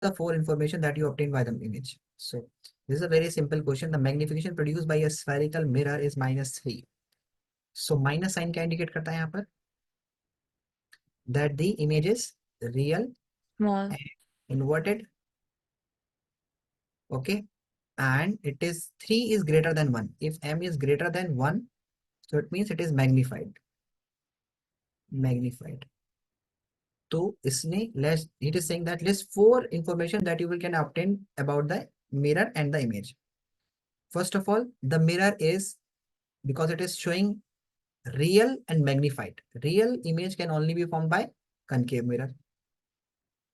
the four information that you obtain by the image. So this is a very simple question. The magnification produced by a spherical mirror is -3. So minus sign क्या indicate करता है यहाँ पर? That the image is real Small. and inverted. Okay, and it is 3 is greater than 1. If m is greater than 1, so it means it is magnified. Magnified. So it is saying that list 4 information that you will can obtain about the mirror and the image. First of all, the mirror is, because it is showing real and magnified. Real image can only be formed by concave mirror.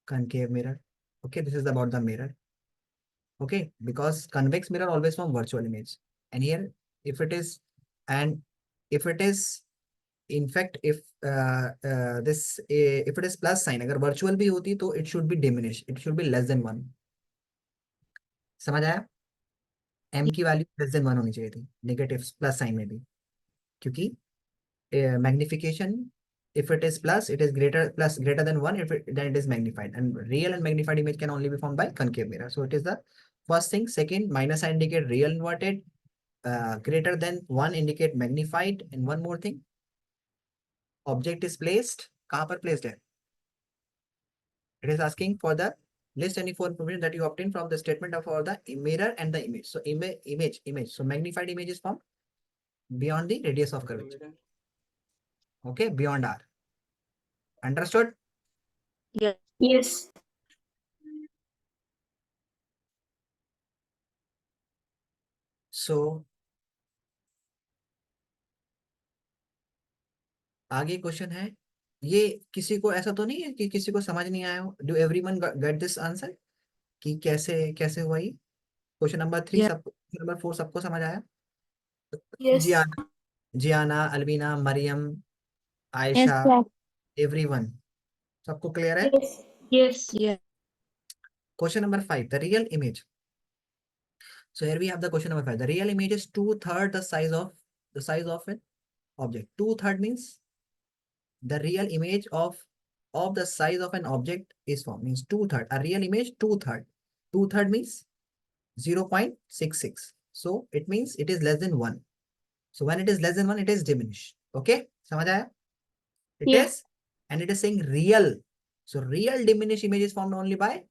Concave mirror. Okay, this is about the mirror. Okay, because convex mirror always form virtual image. And here, if it is, and if it is, in fact, if if it is plus sign, अगर virtual भी होती तो it should be diminished. It should be less than 1. समझ आया? m की value less than 1 होनी चाहिए थी नेगेटिव प्लस साइन में भी, क्योंकि magnification, if it is plus, it is greater than 1, then it is magnified, and real and magnified image can only be formed by concave mirror. So it is the first thing. Second, minus sign indicate real inverted, greater than 1 indicate magnified, and one more thing, object is placed, कहाँ पर placed है? It is asking for the list any four information that you obtain from the statement of the mirror and the image. So image. So magnified image is formed beyond the radius of curvature. Okay, beyond R. Understood? Yeah. Yes. So आगे question है, ये किसी को ऐसा तो नहीं है कि किसी को समझ नहीं आया हो? Do everyone get this answer कि कैसे कैसे हुआ ये? Question number 3 Yeah. सब, नंबर 4 सबको समझ आया? Yes. Jiana, Alvina, Mariam, Yes, Ayesha, sir. Everyone, सबको क्लियर है? Yes. Yes. Yeah. Question number 5, the real image. So here we have the question number 5. The real image is 2/3 the size of an object. 2/3 means the real image of the size of an object is formed. Means 2/3. A real image 2/3. 2/3 means 0.66. So it means it is less than 1. So when it is less than 1, it is diminished. Okay? समझ आया? It Yeah. is, and it is saying real. So real diminished image is formed only by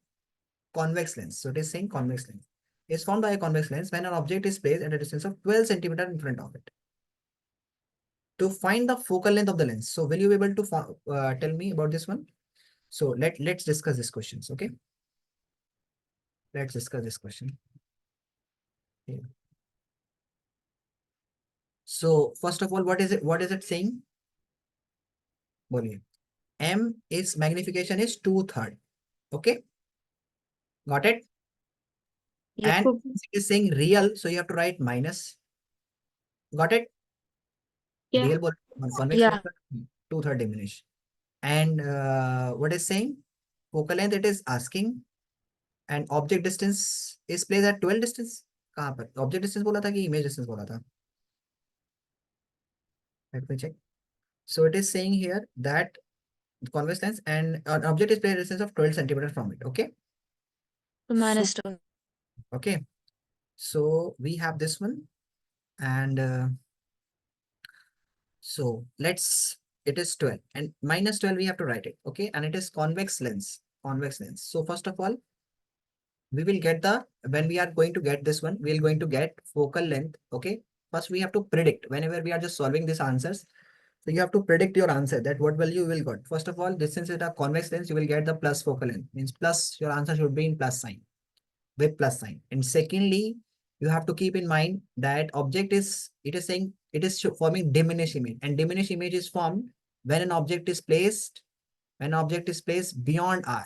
convex lens. So it is saying convex lens is formed by a convex lens when an object is placed at a distance of 12 centimeters in front of it. To find the focal length of the lens. So will you be able to tell me about this one? So let's discuss these questions. Okay. Let's discuss this question. Okay. So first of all, what is it? What is it saying? बोलिए. M is magnification is 2/3. Okay. Got it? Yeah. And it is saying real, so you have to write minus. Got it? Yeah. Real convex Yeah. 2/3 diminish. And what is saying? Focal length it is asking, and object distance is placed at 12 distance. कहाँ पर? Object distance बोला था कि image distance बोला था? Let me check. So it is saying here that the convex lens and an object is placed at a distance of 12 centimeters from it. Okay. So minus 2. Okay. So we have this one, and so it is 12 and minus 12 we have to write it. Okay, and it is convex lens. Convex lens. So first of all, we will get when we are going to get this one, we are going to get focal length. Okay, first we have to predict whenever we are just solving these answers. So you have to predict your answer, that what value you will get. First of all, since it is a convex lens, you will get the plus focal length, means plus, your answer should be in plus sign, with plus sign. And secondly, you have to keep in mind that it is saying it is forming diminished image, and diminished image is formed when an object is placed beyond R.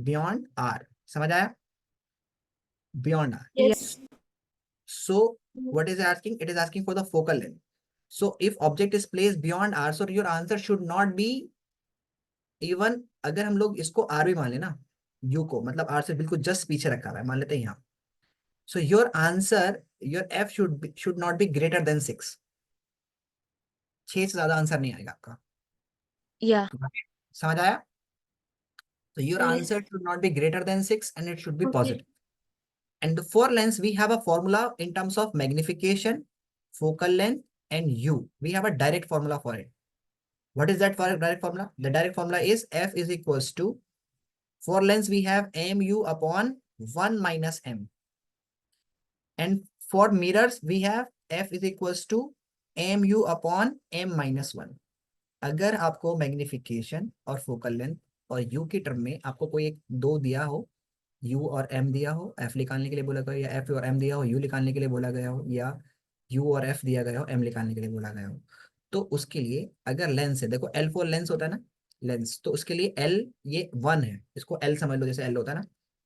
Beyond R. समझ आया? Beyond R. Yes. So what is it asking? It is asking for the focal length. So if object is placed beyond R, so your answer should not be even, अगर हम लोग इसको R भी मान लेना, U को, मतलब R से बिल्कुल जस्ट पीछे रखा हुआ है, मान लेते हैं यहाँ. So your answer, your F should not be greater than 6. 6 से ज्यादा आंसर नहीं आएगा आपका. Yeah. समझ आया? So your Yes. answer should not be greater than 6 and it should be Okay. positive. And for lens, we have a formula in terms of magnification, focal length, and U. We have a direct formula for it. What is that for direct formula? The direct formula is F is equals to, for lens, we have mu upon 1 minus m. And for mirrors, we have F is equals to mu upon m minus 1. अगर आपको magnification और focal length और you की term में आपको कोई एक दो दिया हो, यू और एम दिया हो, एफ निकालने के लिए बोला गया, या एफ और एम दिया हो, यू निकालने के लिए बोला गया हो, या यू और एफ दिया गया हो, एम निकालने के लिए बोला गया हो, तो उसके लिए अगर लेंस है, देखो एल फोर लेंस होता है ना, लेंस, तो उसके लिए एल ये 1 है, इसको एल समझ लो, जैसे एल होता है ना,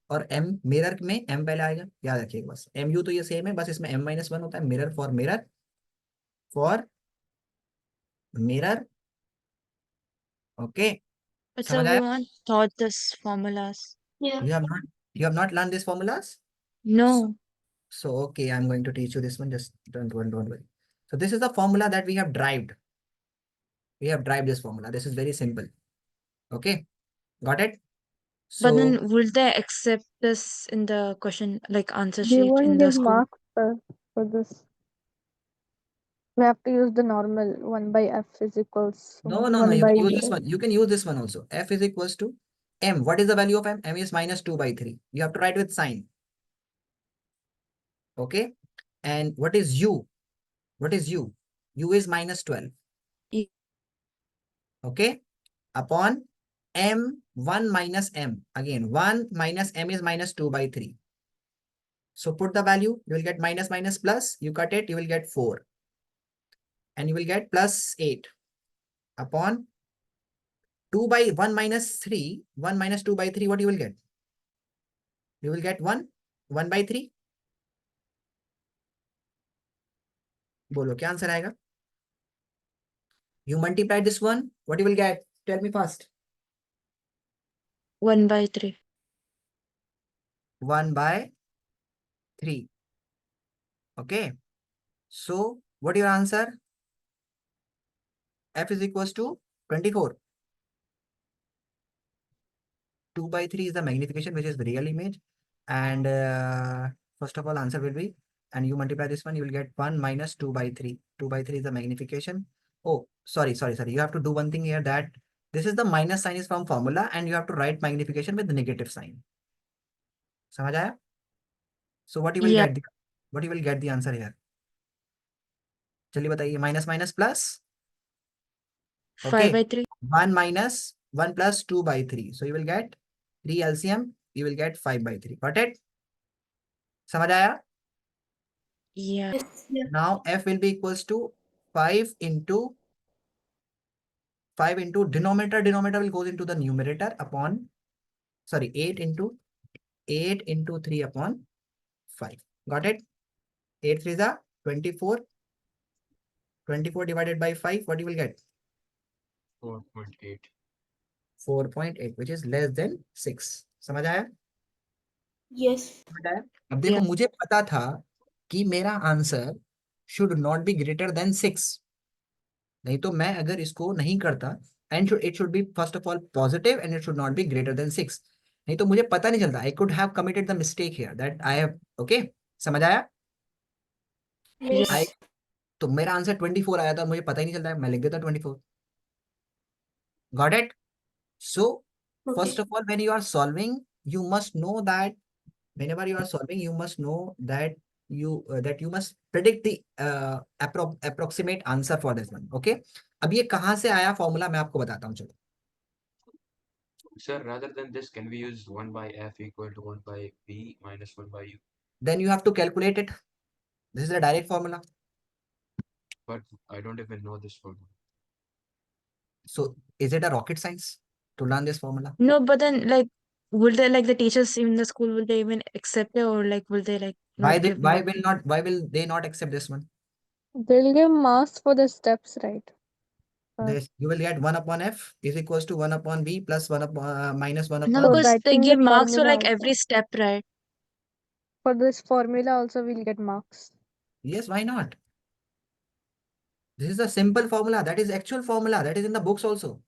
और एम मिरर में एम पहले आएगा, याद रखिएगा बस, एम यू तो ये सेम है, बस इसमें एम माइनस 1 होता है, mirror for mirror, for mirror, okay, But sir, समझ we आया? weren't taught this formulas. Yeah. You have not learned these formulas? No. So okay, I'm going to teach you this one. Just don't worry. So this is the formula that we have derived. We have derived this formula. This is very simple. Okay, got it? But So then will they accept this in the question, like answer They sheet in won't the give school? marks for this. We have to use the normal 1 by f is equals no. 1 You by can use this one. You can use this one also. F is equals to m. What is the value of m? M is minus 2 by 3. You have to write with sign. Okay. And what is u? What is u? U is minus 12. E- Okay. Upon m 1 minus m. Again, 1 minus m is minus 2 by 3. So put the value, you will get minus minus plus, you cut it, you will get 4. And you will get plus 8 upon 2 by 1 minus 3, 1 minus 2 by 3, what you will get? You will get 1, 1 by 3. बोलो क्या answer आएगा? You multiply this one, what you will get? Tell me fast. 1 by 3. 1 by 3. Okay. So what your answer? F is equals to 24. 2 by 3 is the magnification, which is the real image. And first of all, answer will be, and you multiply this one, you will get 1 minus 2 by 3. 2 by 3 is the magnification. Oh, sorry. You have to do one thing here, that this is the minus sign is from formula and you have to write magnification with the negative sign. समझ आया? So what you will Yeah. get? What you will get the answer here? चलिए बताइए, minus minus plus. 5 Okay. by 3. 1 minus 1 plus 2 by 3. So you will get 3 LCM, you will get 5 by 3. Got it? समझ आया? Yeah. Yes. Yeah. Now F will be equals to 5 into denominator will goes into the numerator upon, sorry, 8 into 3 upon 5. Got it? 8 3 is a 24. 24 divided by 5, what you will get? 4.8. 4.8, which is less than 6. समझ आया? Yes. समझ आया? अब देखो, Yeah. मुझे पता था कि मेरा answer should not be greater than 6, नहीं तो मैं अगर इसको नहीं करता, and it should be first of all positive and it should not be greater than 6, नहीं तो मुझे पता नहीं चलता, I could have committed the mistake here that I have, okay, समझ आया? Yes. आई, तो मेरा आंसर 24 आया था, मुझे पता ही नहीं चलता है, मैं लिख देता 24. Got it? So Okay. first of all, when you are solving, you must know that whenever you are solving, you must know that you must predict the approximate answer for this one. Okay. अब ये कहाँ से आया formula, मैं आपको बताता हूँ, चलो. Sir, rather than this, can we use 1 by f equal to 1 by b minus 1 by u? Then you have to calculate it. This is a direct formula. But I don't even know this formula. So is it a rocket science to learn this formula? No, but then like, will they, like the teachers in the school, will they even accept it, or like will they like not give marks? Why will they not accept this one? They'll give marks for the steps, right? This, you will get 1 upon f is equals to 1 upon b plus 1 upon minus 1 No, upon For because they writing the give marks for formula like also. every step, right? For this formula also we'll get marks. Yes, why not? This is a simple formula, that is actual formula, that is in the books also.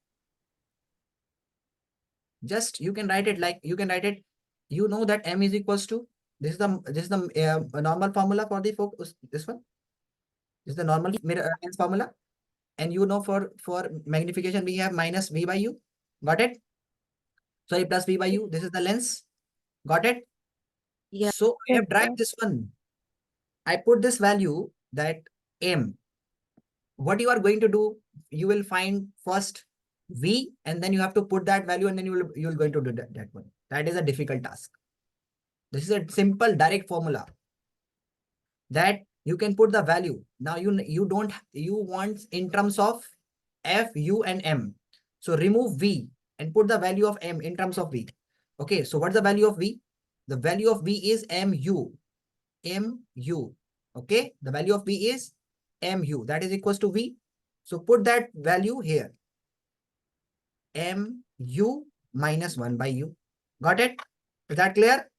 Just you can write it like you can write it. You know that m is equals to this is the normal formula for the this one. This is the normal mirror lens formula, and you know for magnification we have minus v by u. Got it? Sorry, plus v by u. This is the lens. Got it? Yeah. So I Yes, have derived sir. this one. I put this value that m. What you are going to do, you will find first v, and then you have to put that value, and then you will going to do that one. That is a difficult task. This is a simple direct formula that you can put the value. Now you want in terms of f, u, and m. So remove v and put the value of m in terms of v. Okay, so what's the value of v? The value of v is mu. Mu. Okay, the value of v is mu. That is equals to v. So put that value here. Mu minus 1 by u. Got it? Is that clear?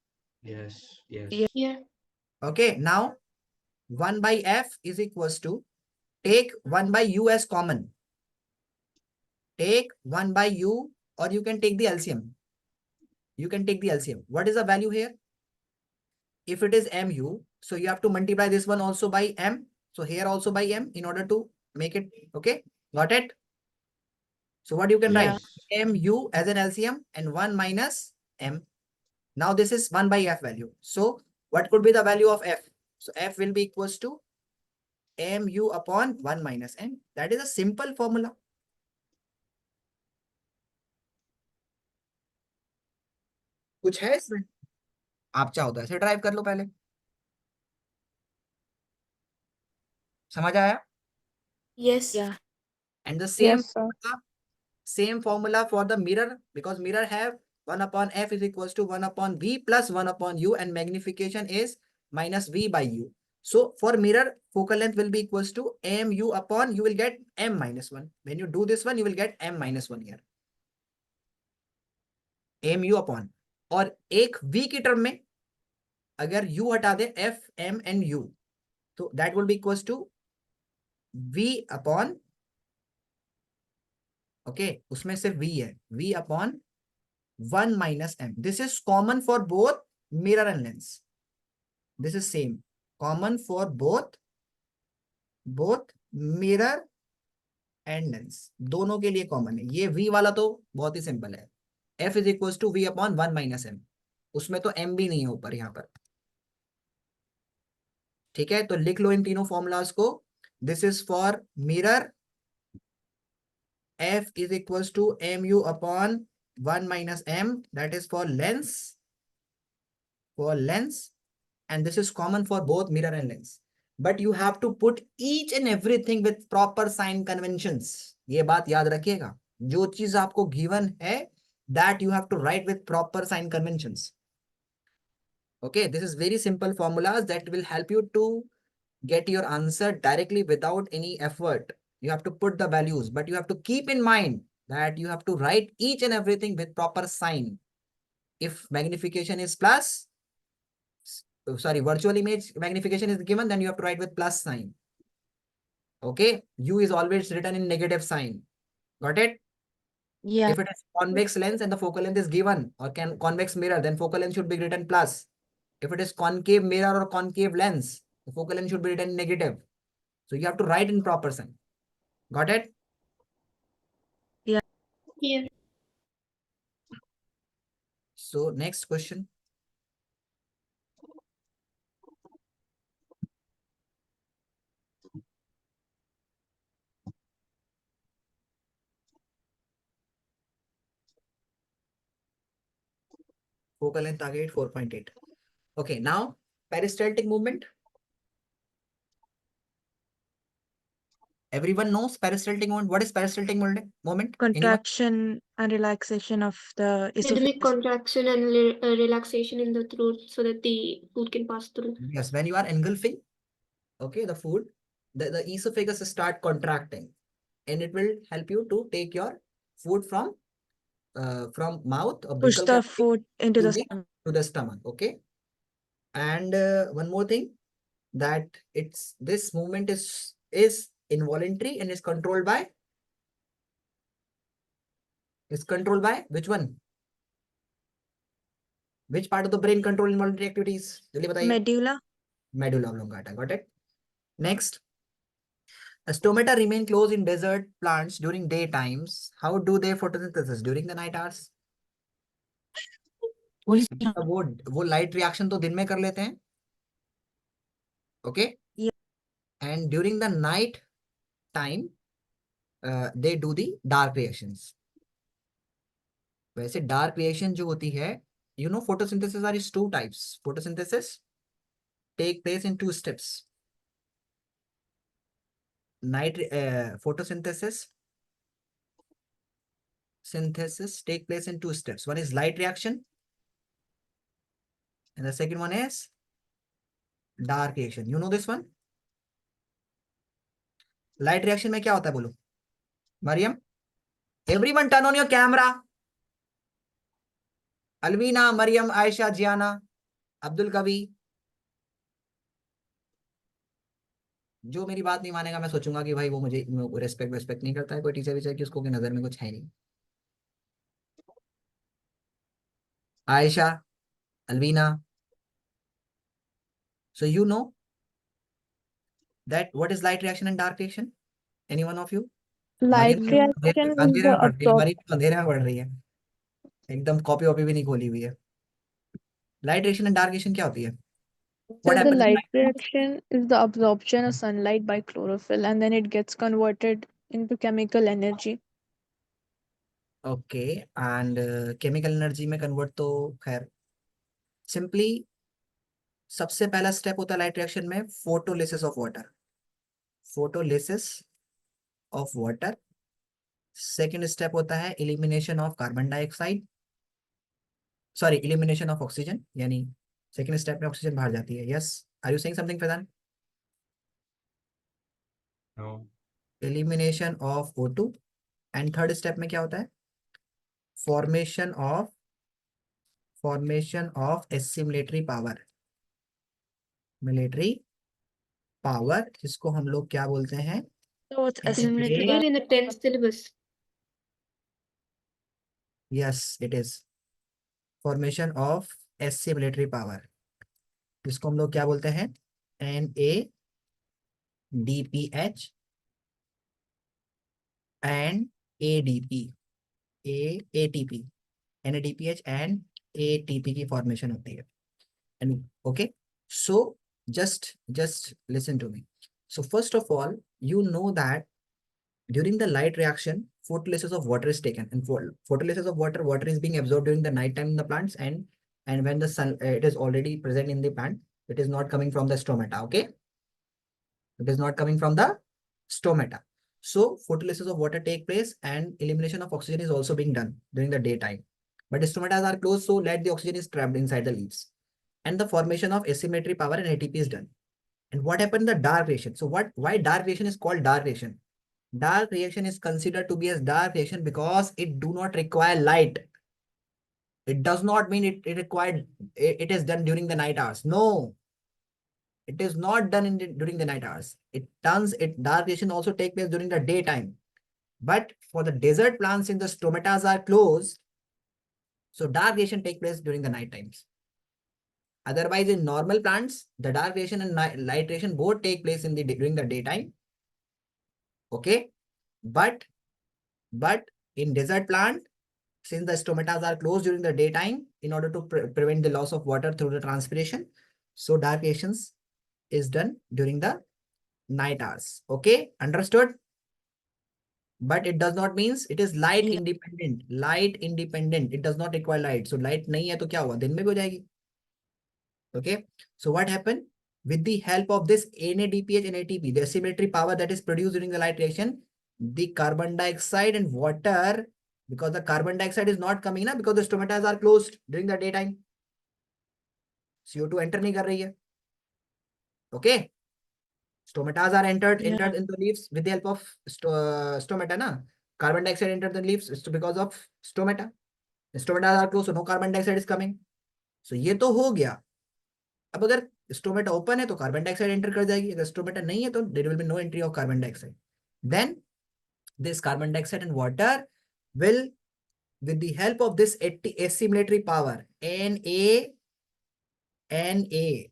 Yes. Yes. Yeah. Yeah. Okay, now 1 by f is equals to, take 1 by u as common. Take 1 by u, or you can take the LCM. You can take the LCM. What is the value here? If it is mu, so you have to multiply this one also by m. So here also by m in order to make it. Okay, got it? So what you can write? Mu as an LCM and 1 minus m. Now this is 1 by f value. So what could be the value of f? So f will be equals to mu upon 1 minus m. That is a simple formula. कुछ है इसमें? आप चाहो तो ऐसे drive कर लो पहले. समझ आया? Yes. Yeah. And the same Yes, sir. formula for the mirror, because mirror have 1 upon f is equals to 1 upon v plus 1 upon u, and magnification is minus v by u. So for mirror, focal length will be equals to mu upon, you will get m minus 1. When you do this one, you will get m minus 1 here. mu upon. और एक v की term में अगर u हटा दे, f, m and u, तो that will be equals to v upon, okay, उसमें सिर्फ v है, v upon 1 minus m. This is common for both mirror and lens. This is same, common for both mirror and lens. दोनों के लिए common है. ये v वाला तो बहुत ही सिंपल है. f is equals to v upon 1 minus m. उसमें तो m भी नहीं है ऊपर यहाँ पर. ठीक है, तो लिख लो इन तीनों फॉर्मूलाज को. This is for mirror, f is equals to mu upon 1 minus m. That is for lens, and this is common for both mirror and lens. But you have to put each and everything with proper sign conventions. ये बात याद रखिएगा, जो चीज आपको given है, that you have to write with proper sign conventions. Okay, this is very simple formulas that will help you to get your answer directly without any effort. You have to put the values, but you have to keep in mind that you have to write each and everything with proper sign. If magnification is plus, sorry, virtual image magnification is given, then you have to write with plus sign. Okay, u is always written in negative sign. Got it? Yeah. If it is convex lens and the focal length is given, or convex mirror, then focal length should be written plus. If it is concave mirror or concave lens, the focal length should be written negative. So you have to write in proper sign. Got it? Yeah. So next question. Focal length target 4.8. Okay, now peristaltic movement. Everyone knows peristaltic movement. What is peristaltic moment? Anyone? Contraction and relaxation of the Rhythmic esophagus. contraction and relaxation in the throat so that the food can pass through. Yes, when you are engulfing, okay, the food, the esophagus start contracting, and it will help you to take your food from mouth or Push buccal the cavity food into the to stomach. the stomach. Okay, and one more thing, that this movement is involuntary and is controlled by which one? Which part of the brain control involuntary activities? जल्दी बताइए. Medulla. Medulla oblongata. Got it. Next. Stomata remain closed in desert plants during daytimes. How do they photosynthesis during the night hours? वो light reaction तो दिन में कर लेते हैं. Okay. Yeah. And during the night time, they do the dark reactions. वैसे dark reaction जो होती है, you know, photosynthesis are is two types. Photosynthesis take place in two steps. Photosynthesis take place in two steps. One is light reaction, and the second one is dark reaction. You know this one? Light reaction में क्या होता है बोलो? Mariam? Everyone turn on your camera. Alvina, Mariam, Aisha, Jiana, Abdul Kavi. जो मेरी बात नहीं मानेगा मैं सोचूंगा कि भाई वो मुझे रेस्पेक्ट नहीं करता है, कोई टीचर विचर की उसको की नजर में कुछ है नहीं. Aisha, Alvina. So you know that what is light reaction and dark reaction? Any one of you? Light Mariam reaction is अंधेरे the में पढ़ रही है. absorb. Mariam अंधेरे में पढ़ रही है, एकदम कॉपी वॉपी भी नहीं खोली हुई है. Light reaction and dark reaction क्या होती है? So What the happens in light night? reaction is the absorption of sunlight by chlorophyll, and then it gets converted into chemical energy. Okay. And chemical energy में convert तो खैर simply सबसे पहला step होता है लाइट रिएक्शन में photolysis of water. Photolysis of water. Second step होता है elimination of carbon dioxide, sorry elimination of oxygen, यानी सेकेंड स्टेप में ऑक्सीजन बाहर जाती है. Yes, are you saying something Faizan? No. Elimination of O2. And third step में क्या होता है? Formation of assimilatory power. Military power, जिसको हम लोग क्या बोलते हैं? So it's It's assimilated a- Here in the 10th syllabus. Yes, it is. Formation of assimilatory power, जिसको हम लोग क्या बोलते हैं? NADPH and ADP, ATP. NADPH and ATP की फॉर्मेशन होती है. And okay, so just listen to me. So first of all, you know that during the light reaction, photolysis of water is taken, and photolysis of water is being absorbed during the night time in the plants, and when the sun it is already present in the plant, it is not coming from the stomata. Okay, it is not coming from the stomata. So photolysis of water take place, and elimination of oxygen is also being done during the daytime, but the stomata are closed, so let the oxygen is trapped inside the leaves, and the formation of asymmetry power and ATP is done. And what happened in the dark reaction? So why dark reaction is called dark reaction? Dark reaction is considered to be as dark reaction because it do not require light. It does not mean it is done during the night hours. No, it is not done during the night hours. Dark reaction also take place during the daytime. But for the desert plants, since the stomatas are closed, so dark reaction take place during the night times. Otherwise, in normal plants, the dark reaction and light reaction both take place during the daytime. Okay, but in desert plant, since the stomatas are closed during the daytime, in order to prevent the loss of water through the transpiration, so dark reactions is done during the night hours. Okay, understood? But it does not means it is light independent. Light independent. It does not require light. So light नहीं है तो क्या हुआ? दिन में भी हो जाएगी. Okay, so what happened? With the help of this NADPH and ATP, the asymmetry power that is produced during the light reaction, the carbon dioxide and water, because the carbon dioxide is not coming na, because the stomatas are closed during the daytime. CO2 enter नहीं कर रही है. Okay, stomatas are entered in the leaves with the help of stomata na. Carbon dioxide entered the leaves because of stomata. The stomatas are closed, so no carbon dioxide is coming. So ये तो हो गया. अब अगर stomata open है तो carbon dioxide enter कर जाएगी, अगर स्टोमेटा नहीं है तो there will be no entry of carbon dioxide. Then this carbon dioxide and water will with the help of this assimilatory power, Na,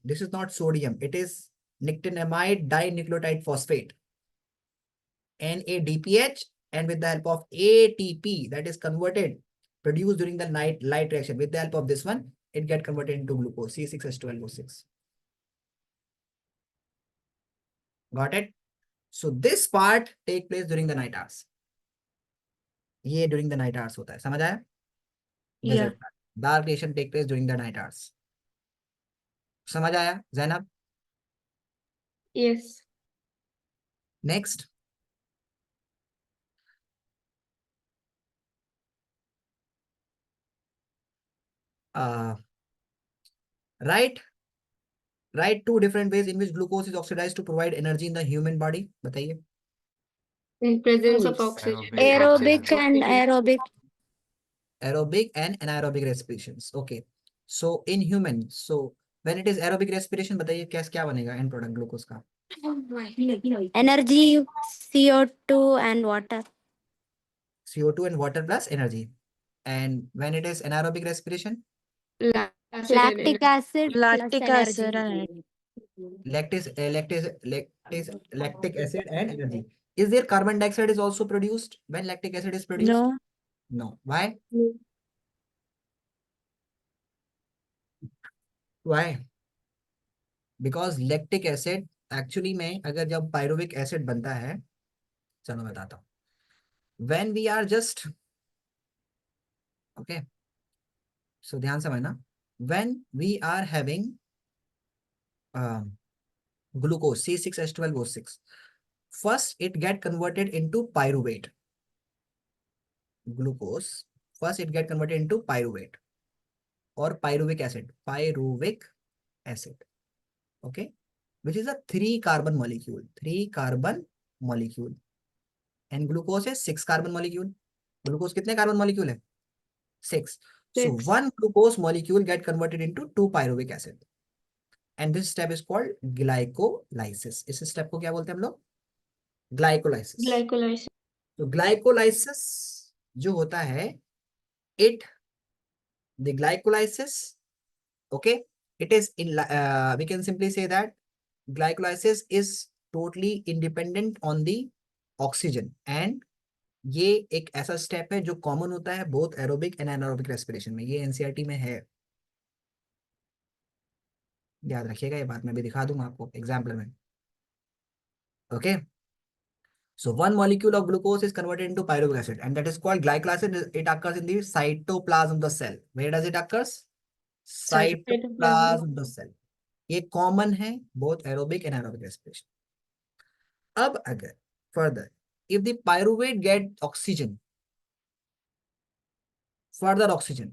this is not sodium, it is nictinamide dinucleotide phosphate, NADPH, and with the help of ATP, that is converted, produced during the light reaction, with the help of this one, it get converted into glucose, C6H12O6. Got it? So this part take place during the night hours. ये during the night hours होता है, समझ आया? Yeah. Dark reaction take place during the night hours. समझ आया Zainab? Yes. Next. Write two different ways in which glucose is oxidized to provide energy in the human body. बताइए. In presence of Yes. oxygen. Aerobic and and aerobic. Aerobic and anaerobic respirations. Okay. So in human, so when it is aerobic respiration, बताइए क्या बनेगा end product glucose का? Energy, CO2 and water. CO2 and water plus energy. And when it is anaerobic respiration, Lactic acid Lactic plus acid energy. and lactic acid and energy. Is there carbon dioxide is also produced when lactic acid is produced? no. No. Why? Why? Because lactic acid actually में अगर जब pyruvic acid बनता है, चलो मैं बताता हूँ. When we are just, okay, so ध्यान से समझना, when we are having glucose C6H12O6, first it get converted into pyruvate. Glucose, first it get converted into pyruvate or pyruvic acid, okay, which is a 3-carbon molecule, and glucose is 6-carbon molecule. Glucose कितने carbon molecule है? 6. So 6. 1 glucose molecule get converted into 2 pyruvic acid, and this step is called glycolysis. इस step को क्या बोलते हैं हम लोग? Glycolysis. Glycolysis. तो glycolysis जो होता है, the glycolysis, okay, it is in we can simply say that glycolysis is totally independent on the oxygen, and ये एक ऐसा स्टेप है जो कॉमन होता है both aerobic and anaerobic respiration में. ये एनसीईआरटी में है, याद रखिएगा ये बात. मैं भी दिखा दूंगा आपको एग्जाम्पल में. Okay. So one molecule of glucose is converted into pyruvic acid, and that is called glycolysis. It occurs in the cytoplasm of the cell. Where does it occurs? Cytoplasm of the cell. ये common है both aerobic and anaerobic respiration. अब अगर further, if the pyruvate get oxygen, further oxygen,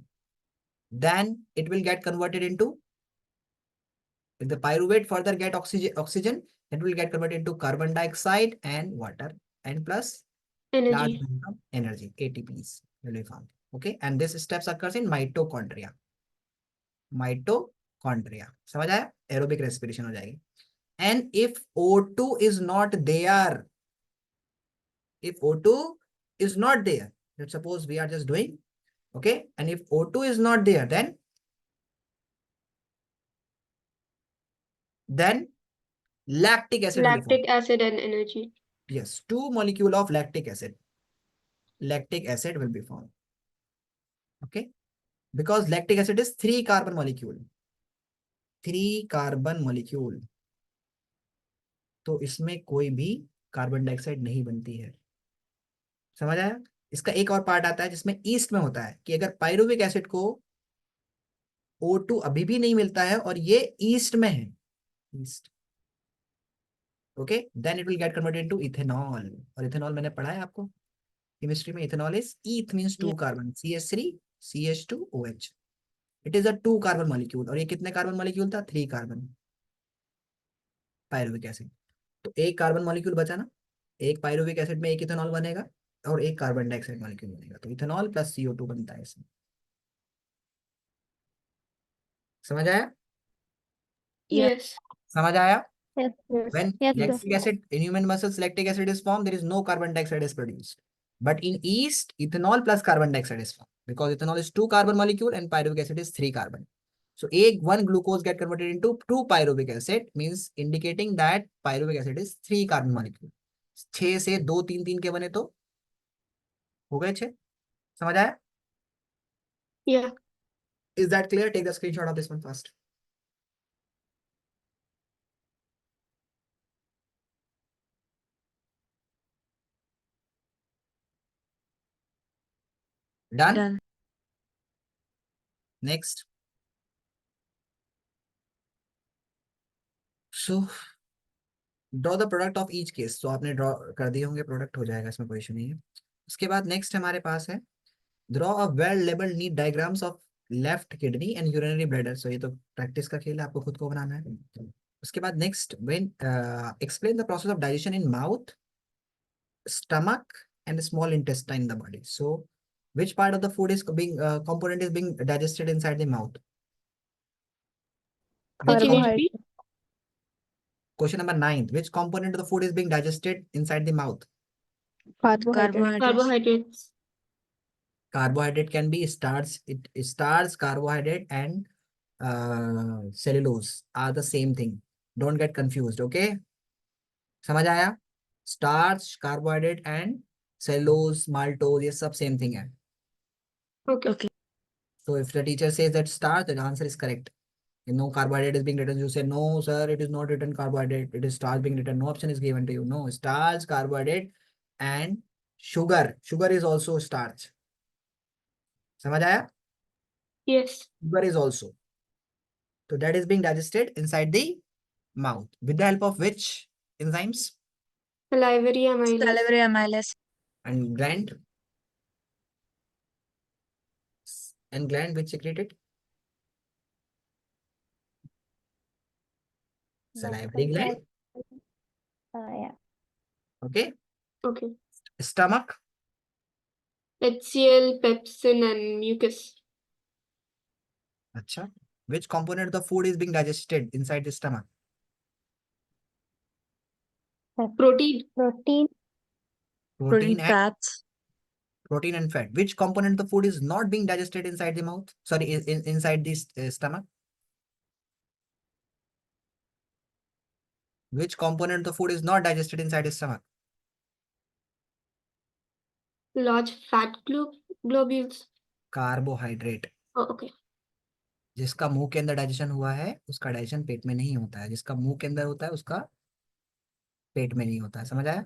then it will get converted into, if the pyruvate further get oxygen, it will get converted into carbon dioxide and water, and plus large Energy. amount of energy, ATPs will be found. Okay, and this steps occurs in mitochondria. समझ आया? Aerobic respiration हो जाएगी. And if O2 is not there, let's suppose we are just doing, okay, and if O2 is not there, then lactic acid will be formed. Lactic acid and energy. Yes, 2 molecule of lactic acid will be formed. Okay, because lactic acid is 3-carbon molecule. तो इसमें कोई भी carbon dioxide नहीं बनती है. समझ आया? इसका एक और पार्ट आता है जिसमें ईस्ट में होता है कि अगर पायरुविक एसिड को O2 अभी भी नहीं मिलता है और ये ईस्ट में है, yeast, okay, then it will get converted into ethanol. और इथेनॉल मैंने पढ़ा है आपको केमिस्ट्री में. Ethanol is eth means 2 carbon, CH3 CH2OH. It is a two carbon molecule. और ये कितने कार्बन मॉलिक्यूल था? 3 कार्बन पायरुविक एसिड. तो एक कार्बन मॉलिक्यूल बचा ना, एक पायरुविक एसिड में एक इथेनॉल बनेगा और एक कार्बन डाइऑक्साइड मॉलिक्यूल बनेगा, तो इथेनॉल प्लस CO2 बनता है इसमें. समझ आया? Yes. समझ आया? Yes, yes. When Yes, sir. lactic acid in human muscles, lactic acid is formed, there is no carbon dioxide is produced. But in yeast, ethanol plus carbon dioxide is formed because ethanol is 2 carbon molecule and pyruvic acid is 3 carbon. So one glucose get converted into 2 pyruvic acid, means indicating that pyruvic acid is 3 carbon molecule. 6 से 2 3 3 के बने तो हो गए 6. समझ आया? Yeah. Is that clear? Take the screenshot of this one first. Done? Done. Next. So draw the product of each case. So आपने draw कर दिए होंगे, product हो जाएगा, इसमें कोई issue नहीं है. उसके बाद next हमारे पास है draw a well labeled neat diagrams of left kidney and urinary bladder. So ये तो practice का खेल है, आपको खुद को बनाना है. उसके बाद next, when explain the process of digestion in mouth, stomach and small intestine in the body. So which part of the food is being component is being digested inside the mouth? Which Can you Carbohydrate. repeat? Question number 9. Which component of the food is being digested inside the mouth? Carbohydrate. Carbohydrates. Carbohydrate can be starch. Starch, carbohydrate, and cellulose are the same thing. Don't get confused. Okay? समझ आया? Starch, carbohydrate, and cellulose, maltose, ये सब same thing है. Okay. Okay. So if the teacher says that starch, the answer is correct. No carbohydrate is being written. You say no, sir. It is not written carbohydrate. It is starch being written. No option is given to you. No, starch, carbohydrate, and sugar. Sugar is also starch. समझ आया? Yes. Sugar is also. So that is being digested inside the mouth with the help of which enzymes Salivary amylase. Salivary amylase. and gland which secreted salivary gland. Yeah. Okay. Okay. Stomach. HCl, pepsin, and mucus. Acha. Which component of the food is being digested inside the stomach? Protein. Protein. Protein, fats. Protein and fat. Which component of the food is not being digested inside the mouth? Sorry, inside the stomach. Which component of the food is not digested inside the stomach? Large fat globules. Carbohydrate. Oh, okay. जिसका मुंह के अंदर digestion हुआ है उसका digestion पेट में नहीं होता है, जिसका मुंह के अंदर होता है उसका पेट में नहीं होता है. समझ आया?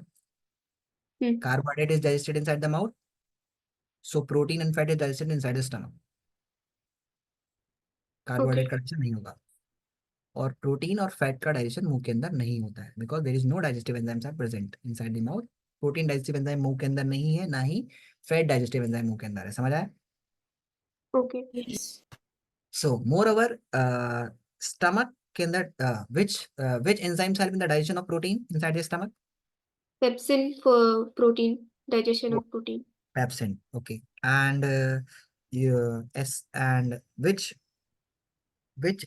Carbohydrate is digested inside the mouth. So protein and fat is digested inside the stomach. Carbohydrate का डाइजेशन नहीं होगा और प्रोटीन और फैट का डाइजेशन मुंह के अंदर नहीं होता है because there is no digestive enzymes are present inside the mouth. Protein digestive enzyme मुंह के अंदर नहीं है, ना ही फैट डाइजेस्टिव एंजाइम मुंह के अंदर है. समझ आया? Okay. Yes. सो मोर ओवर स्टमक के अंदर which enzymes help in the digestion of protein inside the stomach? Pepsin for protein, digestion of protein. Pepsin. Okay. And and which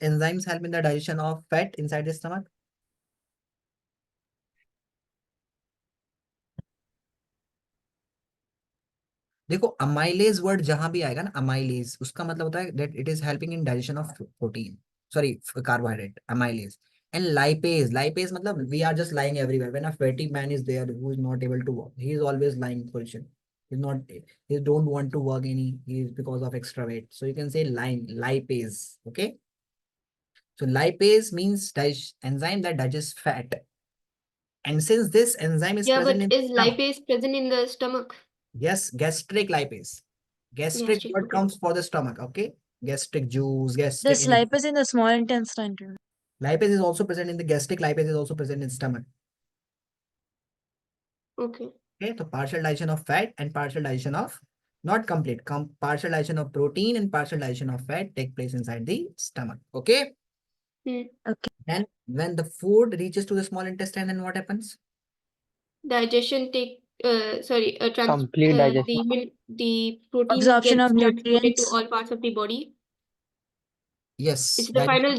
enzymes help in the digestion of fat inside the stomach? देखो amylase word जहां भी आएगा ना, amylase उसका मतलब होता है that it is helping in digestion of protein, sorry carbohydrate. Amylase and lipase मतलब we are just lying everywhere when a fatty man is there who is not able to walk, he is always lying position, he don't want to work any, he is because of extra weight, so you can say lipase. Okay, so lipase means enzyme that digests fat, and since this enzyme is Yeah, present but in is stomach, lipase present in the stomach? yes, gastric lipase. Gastric Gastric, word okay. comes for the stomach. Okay, gastric juice, gastric This lipase in the small intestine too. lipase is also present in the gastric, lipase is also present in stomach. Okay. Okay, so partial digestion of fat and partial digestion of, not complete, partial digestion of protein and partial digestion of fat take place inside the stomach. Okay. Okay. And when the food reaches to the small intestine, then what happens? Digestion Complete digestion. the protein Absorption gets of transported nutrients. to all parts of the body. Yes. It's the final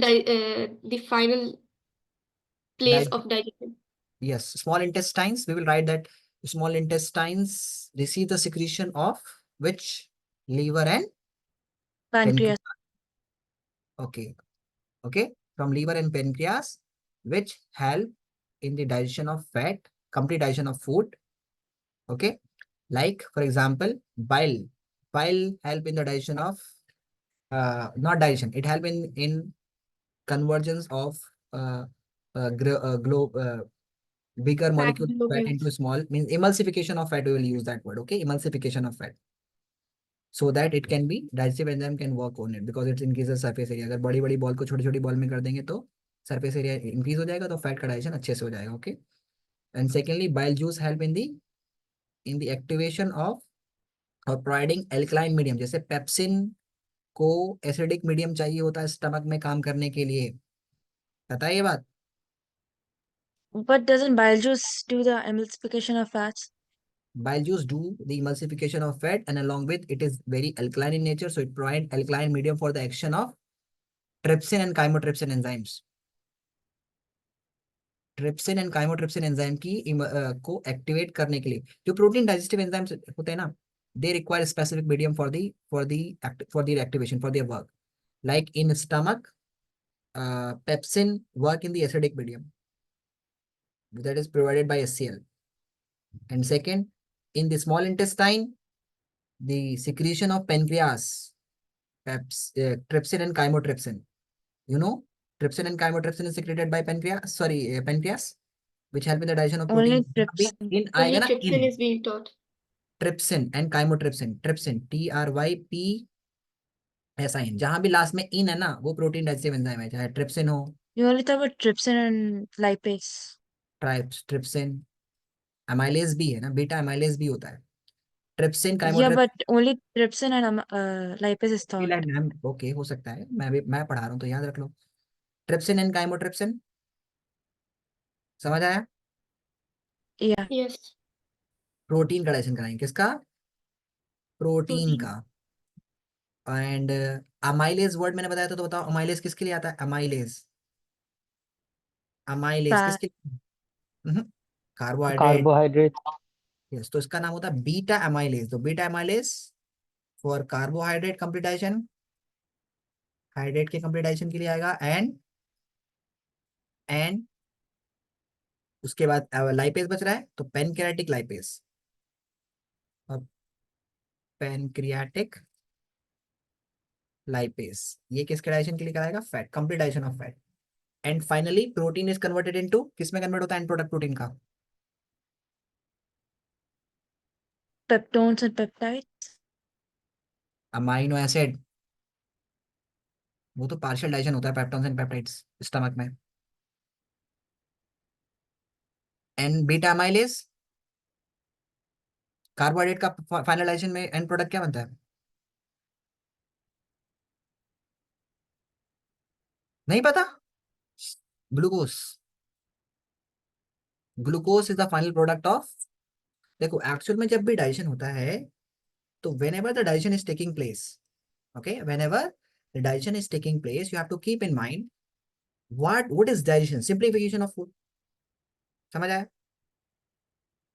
place Dig- of digestion. Yes, small intestines, we will write that Small intestines receive the secretion of which? Liver and Pancreas. pancreas. Okay, okay, from liver and pancreas, which help in the digestion of fat, complete digestion of food. Okay, like for example, bile help in the digestion of not digestion, it help in convergence of uh, globe bigger Fat molecule of fat globules. into small, means emulsification of fat, we will use that word. Okay, emulsification of fat, so that it can be digestive enzyme can work on it, because it increases surface area. अगर बड़ी बड़ी ball को छोटी छोटी ball में कर देंगे तो surface area increase हो जाएगा, तो फैट का डाइजेशन अच्छे से हो जाएगा. Okay, and secondly bile juice help in the activation of और providing alkaline medium. जैसे पेप्सिन को एसिडिक मीडियम चाहिए होता है स्टमक में काम करने के लिए, पता है ये बात? But doesn't bile juice do the emulsification of fats? Bile juice do the emulsification of fat, and along with it is very alkaline in nature, so it provides alkaline medium for the action of trypsin and chymotrypsin enzymes. Trypsin and chymotrypsin enzyme की को activate करने के लिए जो protein digestive enzymes होते हैं ना, they require specific medium for the activation for their work. Like in stomach, pepsin work in the acidic medium that is provided by HCl. And second, in the small intestine, the secretion of pancreas, trypsin and chymotrypsin. You know, trypsin and chymotrypsin is secreted by pancreas, pancreas, which help in the digestion of Only protein. अभी trypsin. in Only आएगा ना, trypsin in is being taught. trypsin and chymotrypsin, trypsin TRYPSIN, जहां भी last में इन है ना, वो protein digestive enzyme है, चाहे ट्रिप्सिन हो, You only thought about trypsin and lipase. Trypsin, amylase भी है ना, बीटा अमाइलेज भी होता है. Trypsin Yeah, chymotrypsin, but only trypsin and lipase is thought. Ma'am okay हो सकता है, मैं पढ़ा रहा हूँ तो याद रख लो. ट्रिप्सिन एंड काइमोट्रिप्सिन, समझ आया? Yeah. Yes. प्रोटीन का डाइजेशन कराएंगे, किसका? Protein Protein. का. एंड अमाइलेज वर्ड मैंने बताया था, तो बताओ अमाइलेज किसके लिए आता है? Amylase, amylase Fat. किसके? कार्बोहाइड्रेट. कार्बोहाइड्रेट. यस, तो इसका नाम होता है बीटा अमाइलेज. तो beta amylase for carbohydrate complete digestion, hydrate के कंप्लीट डाइजेशन के लिए आएगा. एंड उसके बाद लाइपेज बच रहा है, तो पेनक्रियाटिक लाइपेज, और पेनक्रियाटिक लाइपेज ये किसके डाइजेशन के लिए कराएगा? Fat, complete digestion of fat. And finally protein is converted into, किसमें कन्वर्ट होता है एंड प्रोडक्ट प्रोटीन का? Peptones and peptides. Amino acid. वो तो पार्शियल डाइजेशन होता है पेप्टोन्स एंड पेप्टाइड्स स्टमक में. एंड बीटा अमाइलेज, कार्बोहाइड्रेट का फाइनल डाइजेशन में एंड प्रोडक्ट क्या बनता है? नहीं पता? Glucose. Glucose is the final product of. देखो एक्चुअल में जब भी डाइजेशन होता है, तो whenever the digestion is taking place, okay, whenever the digestion is taking place, you have to keep in mind what is digestion, simplification of food. समझ आया?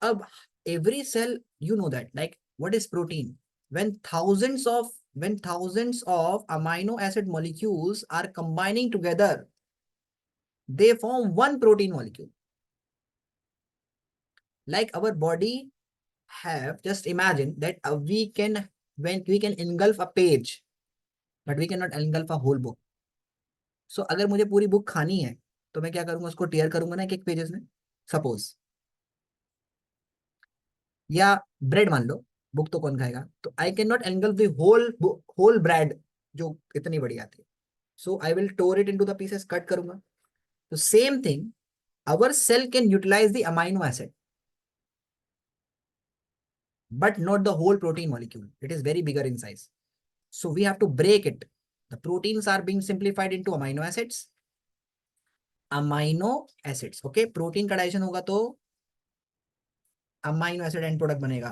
अब every cell, you know that, like what is protein? When thousands of amino acid molecules are combining together, they form one protein molecule. Like our body have, just imagine that when we can engulf a page, but we cannot engulf a whole book. So अगर मुझे पूरी book खानी है, तो मैं क्या करूंगा? उसको टीयर करूंगा ना एक एक पेजेस में, सपोज. या ब्रेड मान लो, बुक तो कौन खाएगा, तो I can not engulf the whole bread जो इतनी बड़ी आती है. So I will tore it into the pieces, cut करूंगा. तो same thing, our cell can utilize the amino acid, but not the whole protein molecule. It is very bigger in size. So we have to break it. The proteins are being simplified into amino acids. Amino acids. Okay, protein का digestion होगा तो amino acid and product बनेगा.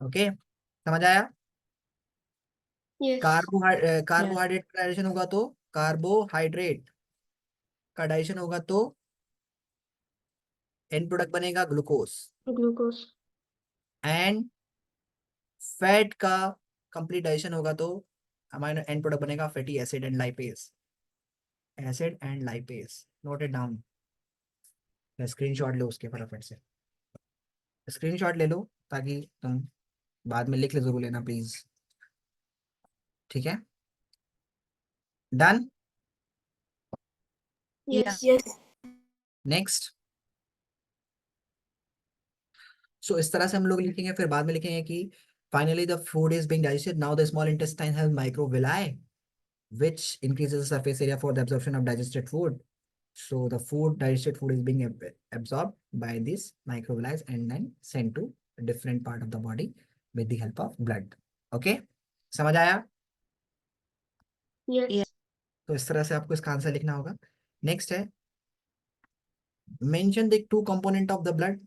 Okay, समझ आया? Yes. Carbohydrate का digestion होगा तो carbohydrate का डाइजेशन होगा तो एंड प्रोडक्ट बनेगा ग्लूकोज, Glucose. एंड फैट का कंप्लीट डाइजेशन होगा तो हमारा एंड प्रोडक्ट बनेगा fatty acid and lipase, acid and lipase. Note it down, screenshot लो उसके फटाफट से, स्क्रीनशॉट ले लो ताकि तुम बाद में लिख ले जरूर लेना प्लीज, ठीक है? डन। Yes. Yeah. नेक्स्ट। सो इस तरह से हम लोग लिखेंगे, फिर बाद में लिखेंगे कि finally the food is being digested, now the small intestine has microvilli which increases the surface area for the absorption of digested food. So the digested food is being absorbed by these microvilli and then sent to a different part of the body with the help of blood. Okay? समझ आया? Yes. Yeah. तो इस तरह से आपको इसका answer लिखना होगा। नेक्स्ट है mention the 2 component of the blood.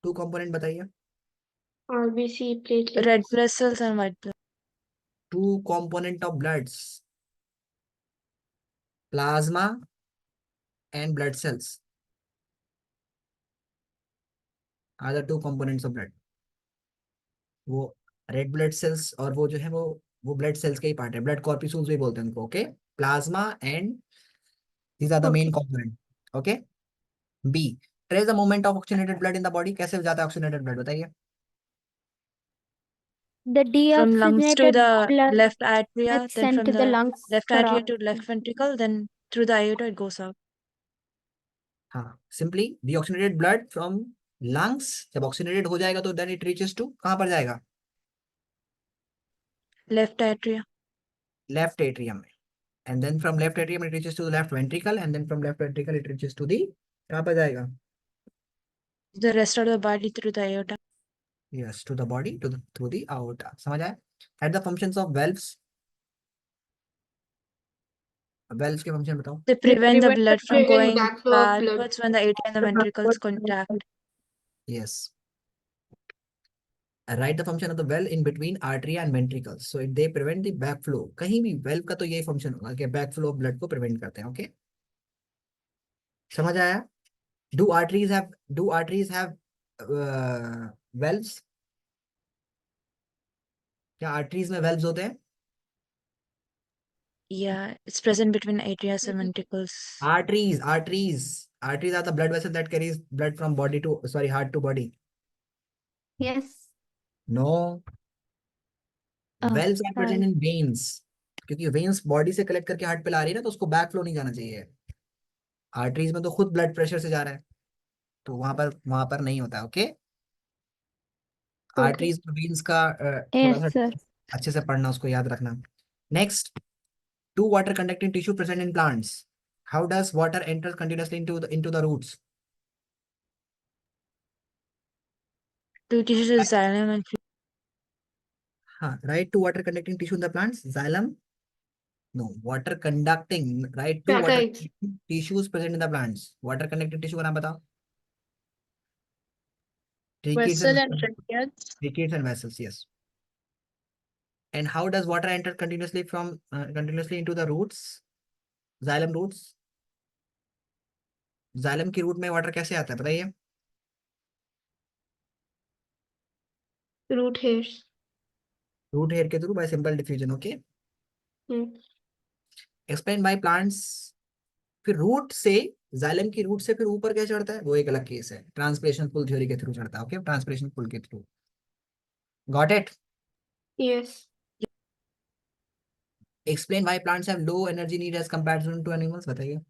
2 component बताइए। RBC, platelets. Red blood cells and white blood. 2 component of bloods, plasma and blood cells are the 2 components of blood. वो रेड ब्लड सेल्स और वो जो है वो blood cells के ही part है, blood कॉर्पिसूल्स भी बोलते हैं उनको। Okay, plasma and these are the main component. Okay. B, trace the movement of oxygenated blood in the body. कैसे जाता है ऑक्सीजनेटेड ब्लड बताइए? The From lungs to deoxygenated the blood left atria, gets then sent from to the the lungs left for atria to left oxygen. ventricle, then through the aorta it goes out. हाँ, simply deoxygenated blood from lungs जब oxygenated हो जाएगा तो then it reaches to कहाँ पर जाएगा? Left atria. Left atrium में, and then from left atrium it reaches to the left ventricle, and then from left ventricle it reaches to the कहाँ पर जाएगा? The rest of the body through the aorta. Yes, to the body to the through the aorta. समझ आया? At the functions of valves, valves के function बताओ। They prevent the prevent blood from Prevent going backflow of blood. backwards when the atria and the ventricles contract. Yes. Write the function of the valve in between artery and ventricles. So they prevent the backflow. कहीं भी valve का तो यही function होगा कि backflow of blood को prevent करते हैं। Okay? समझ आया? Do arteries have valves? क्या arteries में valves होते हैं? Yeah, it's present between atria and ventricles. Arteries are the blood vessel that carries blood from heart to body. Yes. No. Valves are present in veins. क्योंकि veins body से collect करके heart पे ला रही है ना, तो उसको backflow नहीं जाना चाहिए। आर्टरीज में तो खुद ब्लड प्रेशर से जा रहा है, तो वहां पर नहीं होता। ओके। आर्टरीज और वेन्स का थोड़ा Yes, सा sir. अच्छे से पढ़ना, उसको याद रखना। Next, 2 water conducting tissue present in plants. How does water enter continuously into the roots? Two tissues is xylem and phloem. हाँ, right. 2 water conducting tissue in the plants, xylem. No, water conducting, right. 2 water Tracheids. Tissues present in the plants. Water conducting tissue का नाम बताओ। Vessel and tracheates. Tracheids and vessels, yes. And how does water enter continuously into the roots? Xylem roots. Xylem की root में water कैसे आता है बताइए? Root hairs. Root hair के through, bye simple diffusion. Okay. Hmm. Explain by plants. फिर root से, xylem की रूट से फिर ऊपर क्या चढ़ता है वो एक अलग केस है, ट्रांसपिरेशन पुल थ्योरी के थ्रू चढ़ता है। ओके, ट्रांसपिरेशन पुल के through. Got it? Yes. Explain why plants have low energy need as comparison to animals. बताइए।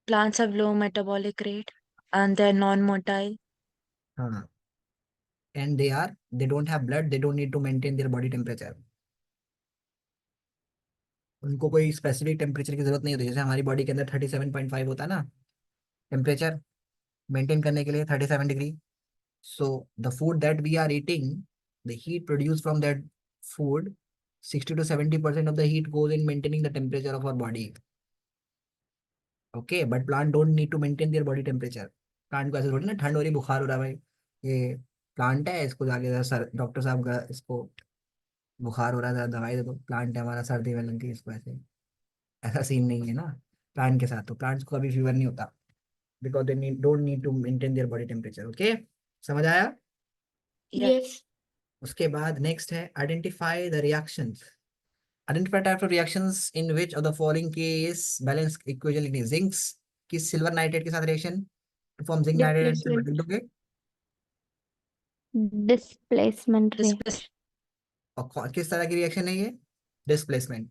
Plants have low metabolic rate and they're non-motile. हाँ, and they don't have blood, they don't need to maintain their body temperature. उनको कोई specific temperature की जरूरत नहीं होती। जैसे हमारी बॉडी के अंदर 37.5 होता है ना टेम्परेचर मेंटेन करने के लिए, 37 degree. So the food that we are eating, the heat produce from that food, 60 to 70% of the heat goes in maintaining the temperature of our body. Okay, but plant don't need to maintain their body temperature. Plant को ऐसे थोड़ी ना ठंड हो रही, बुखार हो रहा है, भाई ये प्लांट है, इसको जाके सर डॉक्टर साहब का इसको बुखार हो रहा है, दवाई दे दो। प्लांट है हमारा, सर्दी में लगती है इसको, ऐसे ऐसा सीन नहीं है ना प्लांट के साथ। तो प्लांट्स को कभी फीवर नहीं होता। because they don't need to maintain their body temperature. Okay, समझ आया? Yeah. Yes. उसके बाद next है identify the reactions. Identify types of reactions in which of the following case balance equation is zincs की silver nitrate के साथ reaction form zinc nitrate and silver, लिख दोगे? Displacement Displacement. reaction. और किस तरह की रिएक्शन है ये? Displacement.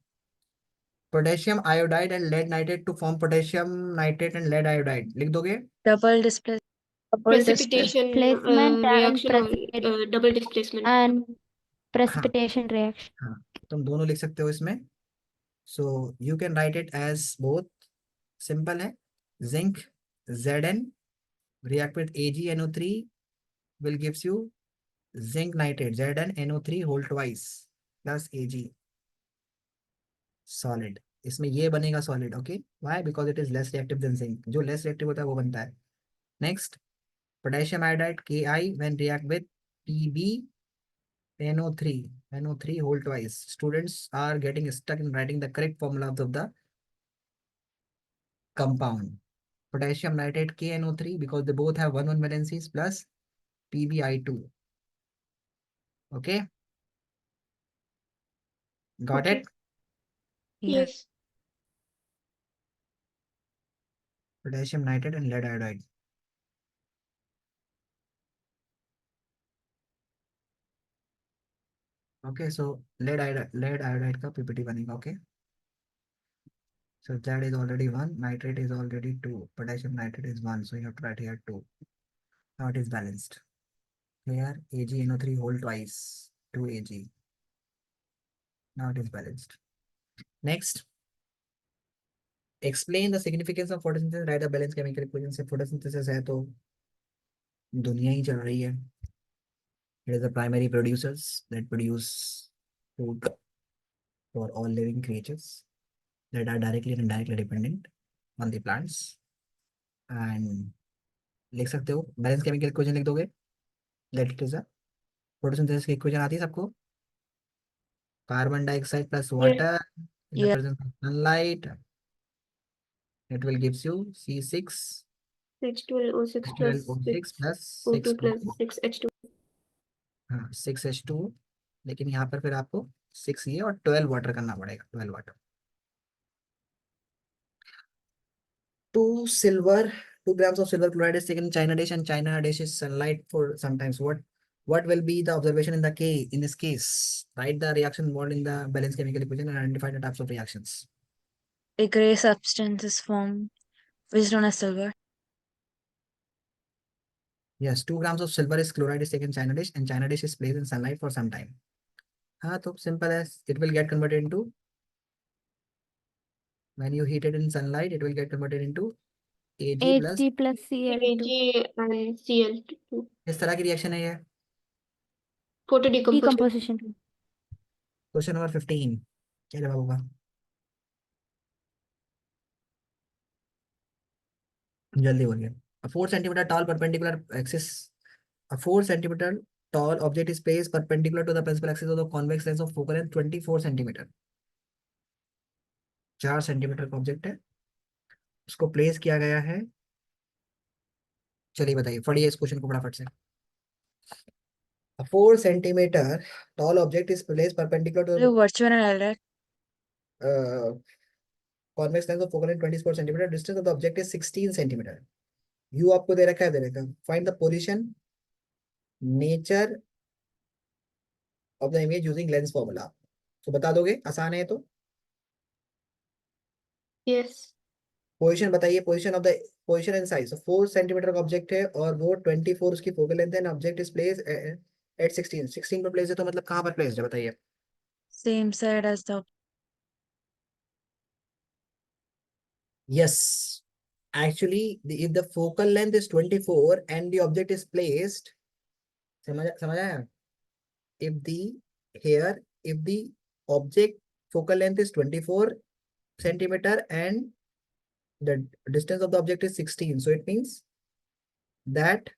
Potassium iodide and lead nitrate to form potassium nitrate and lead iodide, लिख दोगे? Double displacement. Precipitation Displacement and reaction or double displacement. and precipitation reaction. हाँ, तुम दोनों लिख सकते हो इसमें. So you can write it as both. Simple है. Zinc Zn react with AgNO3 will gives you zinc nitrate ZnNO3 whole twice plus Ag solid. इसमें ये बनेगा solid. Okay, why? Because it is less reactive than zinc. जो less reactive होता है वो बनता है. Next, potassium iodide Ki when react with PbNO3 whole twice. Students are getting stuck in writing the correct formulas of the compound. Potassium nitrate KNO3 because they both have 1 valencies plus PbI2. Okay, got Okay. it? Yes. Potassium nitrate and lead iodide. Okay, so lead iodide का PPT बनेगा. Okay, so that is already 1, nitrate is already 2, potassium nitrate is 1, so you have to write here 2. Now it is balanced. Here AgNO3 whole twice 2 Ag. Now it is balanced. Next, explain the significance of photosynthesis. Write the balanced chemical equation. से photosynthesis है तो दुनिया ही चल रही है. It is the primary producers that produce food for all living creatures that are directly and indirectly dependent on the plants. And लिख सकते हो बैलेंस केमिकल इक्वेशन लिख दोगे. Let it is a photosynthesis की इक्वेशन आती है सबको. Carbon dioxide plus water in the Yeah. presence of sunlight, it will gives you C6 H12O6 plus O6 plus O2 plus 6O. 6H2. हाँ 6H2, लेकिन यहाँ पर फिर आपको 6 ये और 12 वाटर करना पड़ेगा. 12 water. 2 grams of silver chloride is taken in China dish and China dish is sunlight for sometimes. What will be the observation in the in this case? Write the reaction involved in the balanced chemical equation and identify the types of reactions. A gray substance is formed, which is known as silver. Yes, 2 grams of silver is chloride is taken in China dish and China dish is placed in sunlight for some time. हाँ तो simple as it will get converted into, when you heat it in sunlight, it will get converted into Ag plus. Ag plus Cl2. Ag and Cl2. इस तरह की reaction है ये. Photo decomposition. Decomposition. Question number 15 क्या जवाब होगा? जल्दी बोलिए. A 4 centimeter tall perpendicular axis. A 4 centimeter tall object is placed perpendicular to the principal axis of the convex lens of focal length 24 centimeter. 4 centimetre का object है, उसको place किया गया है. चलिए बताइए, पढ़िए इस क्वेश्चन को फटाफट से. A 4 centimeter tall object is placed perpendicular to the Virtual and right? convex lens of focal length 24 centimeter. Distance of the object is 16 centimeter. U आपको दे रखा है, दे रखा. Find the position, nature of the image using lens formula. तो बता दोगे? आसान है तो. Yes. पोजीशन बताइए. Position and size. 4 सेंटीमीटर का ऑब्जेक्ट है और वो 24 उसकी फोकल लेंथ है and object is place at 16 पर प्लेस है, तो मतलब कहाँ पर प्लेस है बताइए. Same side as the. Yes, actually if the focal length is 24 and the object is placed, समझ आया? if the object focal length is 24 centimeter and the distance of the object is 16, so it means that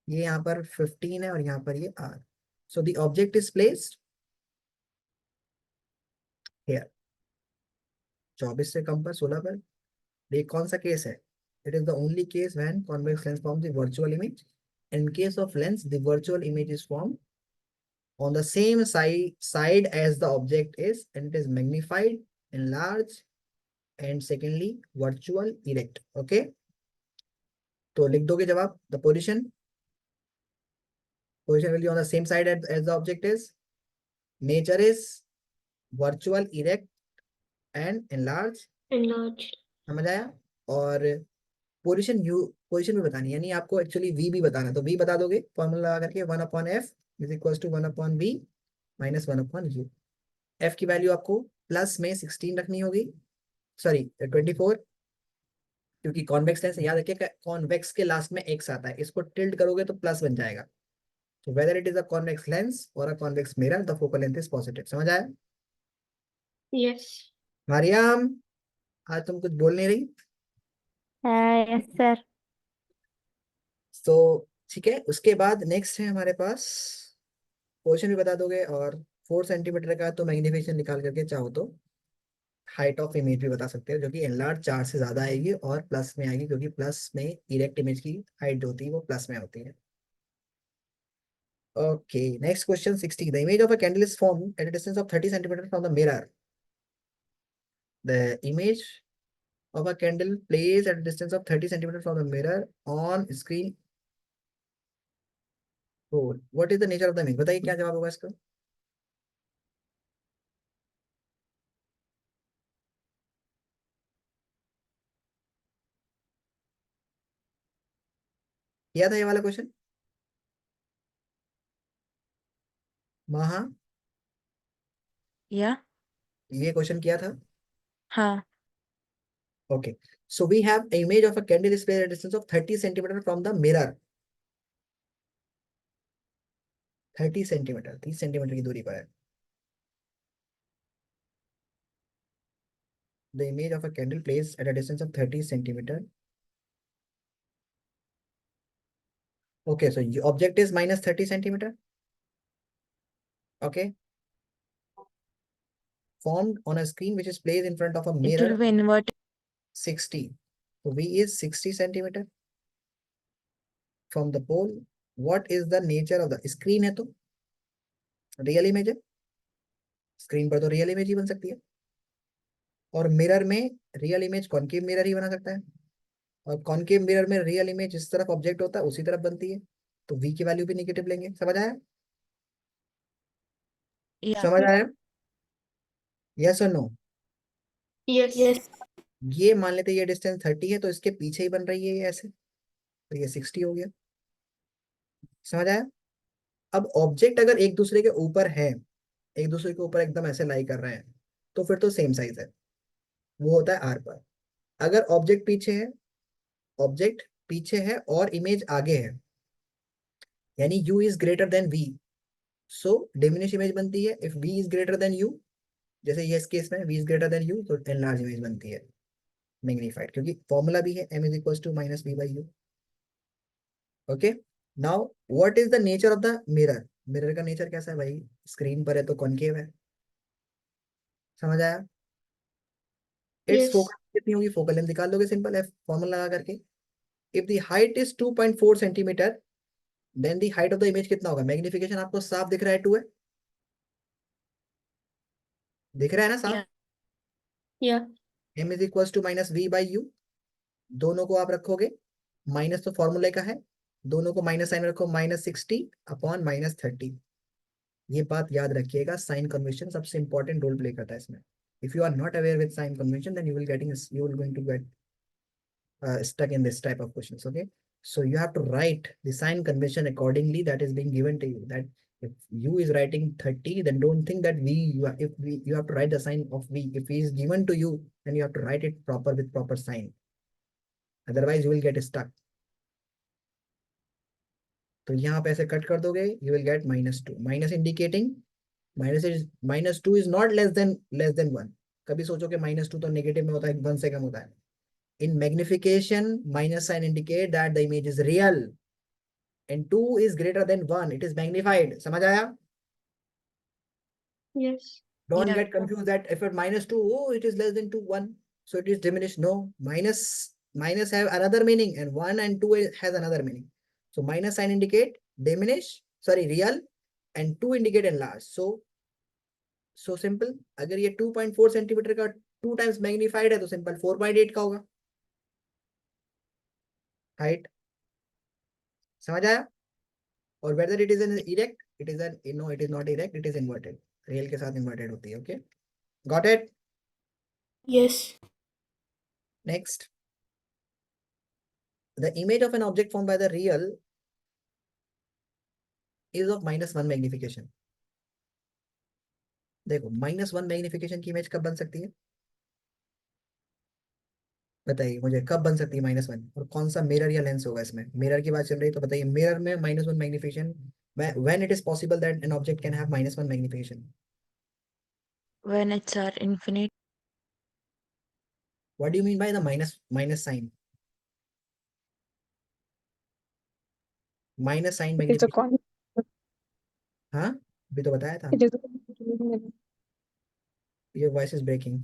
ये यहाँ पर 15 है और यहाँ पर ये R. So the object is placed here. 24 से कम पर 16 पर. ये कौन सा केस है? It is the only case when convex lens forms the virtual image. In case of lens, the virtual image is formed on the same side as the object is, and it is magnified, enlarged, and secondly virtual erect. Okay, तो लिख दोगे जवाब. The position will be on the same side as the object is. Nature is virtual erect and enlarged. Enlarged. समझ आया. और position भी बतानी है, यानी आपको एक्चुअली v भी बताना है, तो v बता दोगे फॉर्मूला लगा करके 1/f is equal to 1/v minus 1/u. f की वैल्यू आपको प्लस में 16 रखनी होगी, सॉरी 24, क्योंकि कॉन्वेक्स लेंस याद रखिए कॉन्वेक्स के लास्ट में एक्स आता है, इसको टिल्ट करोगे तो प्लस बन जाएगा. तो whether it is a convex lens or a convex mirror the focal length is positive. समझ आया. Yes. मारियाम, आज तुम कुछ बोल नहीं रही. Yes, sir. तो ठीक है, उसके बाद नेक्स्ट है हमारे पास, पोजीशन भी बता दोगे और 4 सेंटीमीटर का तो मैग्निफिकेशन निकाल करके चाहो तो हाइट ऑफ इमेज भी बता सकते हो, जो कि एनलार्ज 4 से ज्यादा आएगी और प्लस में आएगी, क्योंकि प्लस में इरेक्ट इमेज की हाइट जो होती है वो प्लस में होती है. Okay, next question 60. The image of a candle is form at a distance of 30 centimetre from the mirror. The image of a candle placed at a distance of 30 centimeter from the mirror on screen. Oh, what is the nature of the image? बताइए क्या जवाब होगा इसका. किया था ये वाला question महा? Yeah. ये क्वेश्चन किया था. हाँ. Okay, so we have an image of a candle is placed at a distance of 30 centimeter from the mirror. 30 centimetre, 30 centimetre की दूरी पर है. The image of a candle placed at a distance of 30 centimeter. Okay, so your object is minus 30 centimeter. Okay, formed on a screen which is placed in front of a It mirror. will be inverted. 60. So V is 60 centimeter from the pole. What is the nature of the screen? है तो real image है, screen पर तो real image ही बन सकती है, और mirror में रियल इमेज कॉनकेव मिरर ही बना सकता है, और कॉनकेव मिरर में रियल इमेज जिस तरफ ऑब्जेक्ट होता है उसी तरफ बनती है, तो V की वैल्यू भी नेगेटिव लेंगे. समझ आया? Yeah. समझ आया? यस और नो? Yes. Yes. ये मान लेते ये डिस्टेंस 30 है, तो इसके पीछे ही बन रही है ये ऐसे, तो ये 60 हो गया. समझ आया? अब ऑब्जेक्ट अगर एक दूसरे के ऊपर है, एक दूसरे के ऊपर एकदम ऐसे लाई कर रहे हैं, तो फिर तो सेम साइज है, वो होता है आर पर. अगर ऑब्जेक्ट पीछे है और इमेज आगे है, यानी u is greater than v, so diminished image बनती है. If v is greater than u, जैसे ये इस केस में v is greater than u, तो एनलार्ज इमेज बनती है, मैग्नीफाइड, क्योंकि फॉर्मूला भी है m is equal to minus v by u. Okay, now what is the nature of the mirror? Mirror का नेचर कैसा है भाई? स्क्रीन पर है तो कॉनकेव है. समझ आया? It's Yes. फोकल कितनी होगी? फोकल लेंथ निकाल लोगे, सिंपल है, फॉर्मूला लगा करके. If the height is 2.4 centimetre, then the height of the image कितना होगा? मैग्निफिकेशन आपको साफ दिख रहा है, 2 है, दिख रहा है ना साफ? Yeah. Yeah. m is equal to minus v by u. दोनों को आप रखोगे, माइनस तो फॉर्मूले का है, दोनों को माइनस साइन रखो, माइनस 60 अपॉन माइनस 30. ये बात याद रखिएगा, साइन कन्वेंशन सबसे इंपॉर्टेंट रोल प्ले करता है इसमें. If you are not aware with sign convention, then you will going to get stuck in this type of questions. Okay, so you have to write the sign convention accordingly that is being given to you. That if u is writing 30, then don't think that you have to write the sign of v. If v is given to you, then you have to write it proper with proper sign, otherwise you will get stuck. तो यहाँ पे ऐसे cut कर दोगे, you will get -2, minus indicating -2 is not less than 1. कभी सोचो कि -2 तो नेगेटिव में होता है, 1 से कम होता है. In magnification, minus sign indicate that the image is real, and 2 is greater than 1. It is magnified. समझ आया? Yes. Don't Yeah. get confused that if it -2, oh, it is less than 2, 1, so it is diminished. No, minus minus have another meaning and 1 and 2 has another meaning. So minus sign indicate diminish, sorry, real, and 2 indicate enlarge. So simple. अगर ये 2.4 centimetre का 2 times magnified है तो simple 4.8 का होगा height. समझ आया? और whether it is an erect, it is an, no, it is not erect, it is inverted. Real के साथ inverted होती है. Okay, got it? Yes. Next, the image of an object formed by the real is of -1 magnification. देखो -1 magnification की image कब बन सकती है? बताइए मुझे कब बन सकती है -1, और कौन सा मिरर या लेंस होगा इसमें? मिरर की बात चल रही है तो बताइए मिरर में -1 magnification, when it is possible that an object can have -1 magnification. When it's are infinite. What do you mean by the minus sign? Minus sign It is a magnification. con. हाँ, अभी तो बताया था. It is a con. Your voice is breaking.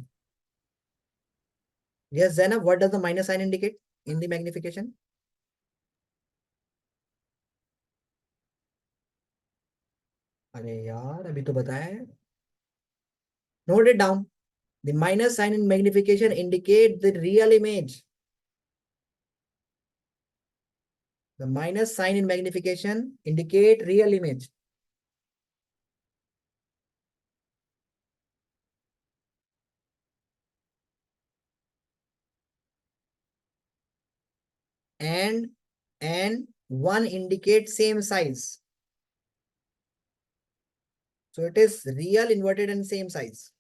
Yes, Zainab, what does the minus sign indicate in the magnification? अरे यार अभी तो बताया है. Note it down. The minus sign in magnification indicate the real image. The minus sign in magnification indicate real image. And 1 indicates same size. So it is real, inverted, and same size.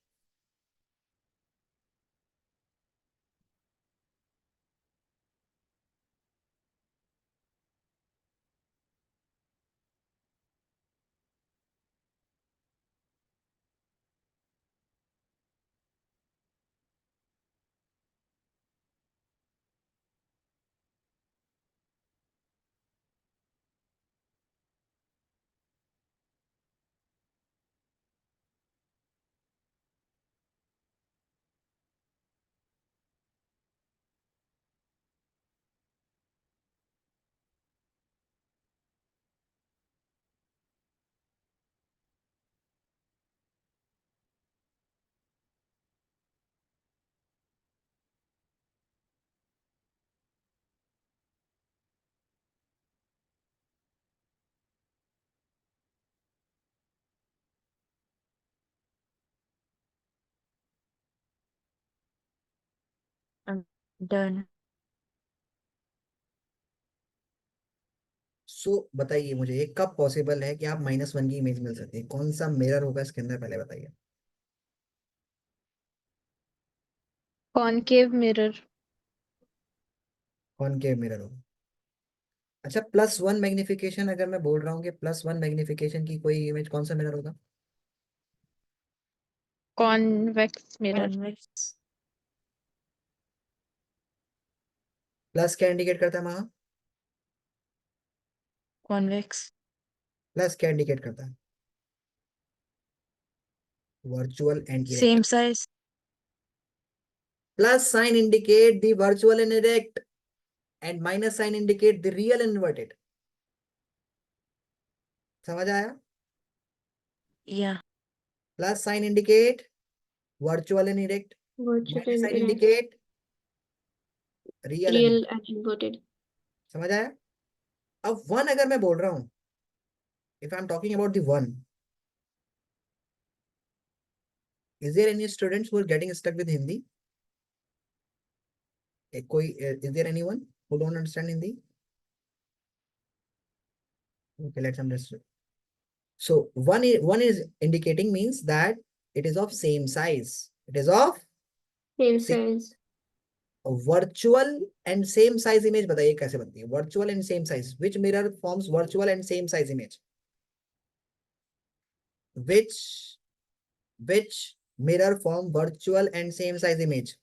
I'm done. So बताइए मुझे ये कब possible है कि आप -1 की image मिल सकती है? कौन सा मिरर होगा इसके अंदर, पहले बताइए. Concave mirror. कॉनकेव मिरर होगा. अच्छा, +1 मैग्निफिकेशन अगर मैं बोल रहा हूँ कि +1 मैग्निफिकेशन की कोई इमेज, कौन सा मिरर होगा? Convex mirror. Convex. प्लस क्या इंडिकेट करता है वहां? Convex. प्लस क्या इंडिकेट करता है? Virtual and erect. Same size. Plus sign indicate the virtual and erect, and minus sign indicate the real and inverted. समझ आया? Yeah. Plus sign indicate virtual and erect. Virtual Minus and sign erect. indicate real and Real and inverted. समझ आया? अब 1 अगर मैं बोल रहा हूं, if I'm talking about the 1, is there any students who are getting stuck with Hindi? Is there anyone who don't understand Hindi? Okay, let's understand. So 1 is indicating means that it is of same size. It is of Same same. size. Virtual and same size image बताइए कैसे बनती है? Virtual and same size, which mirror forms virtual and same size image? which mirror form virtual and same size image?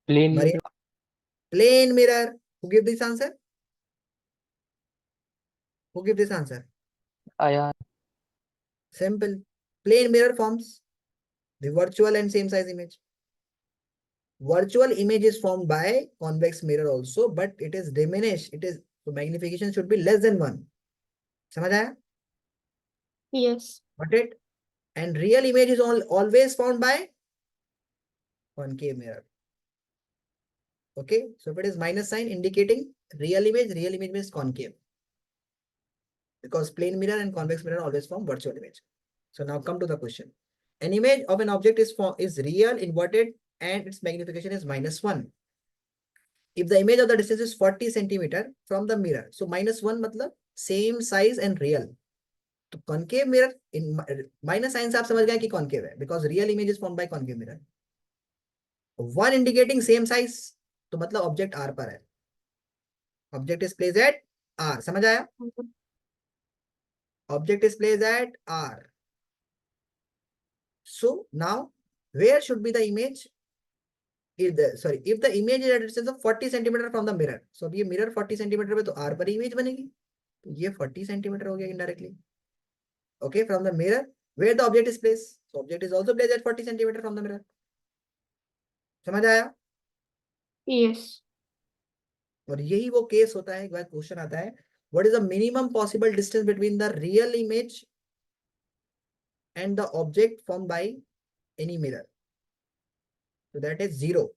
Plane Maria? mirror. Plane mirror. Who give this answer? Who give this answer? Ayan. Simple. Plane mirror forms the virtual and same size image. virtual image is formed by convex mirror also, but it is diminished. It is, so magnification should be less than 1. समझ आया? Yes. Got it? And real image is always found by concave mirror. Okay, so if it is minus sign indicating real image means concave, because plane mirror and convex mirror always form virtual image. So now come to the question. An image of an object is real inverted and its magnification is -1. If the image of the distance is 40 centimeter from the mirror, so -1 मतलब same size and real. तो concave mirror in minus sign से आप समझ गए कि concave है, because real image is formed by concave mirror. 1 indicating same size, तो मतलब object R पर है. Object is placed at R. समझ आया? Object is placed at R. So now where should be the image? If the image is at a distance of 40 centimeter from the mirror, so ये mirror 40 centimeter पे तो R पर ही image बनेगी, तो ये 40 centimeter हो गया indirectly. Okay, from the mirror where the object is placed, so object is also placed at 40 centimeter from the mirror. समझ आया? Yes. और यही वो केस होता है, एक बार क्वेश्चन आता है, what is the minimum possible distance between the real image and the object formed by any mirror? So that is 0.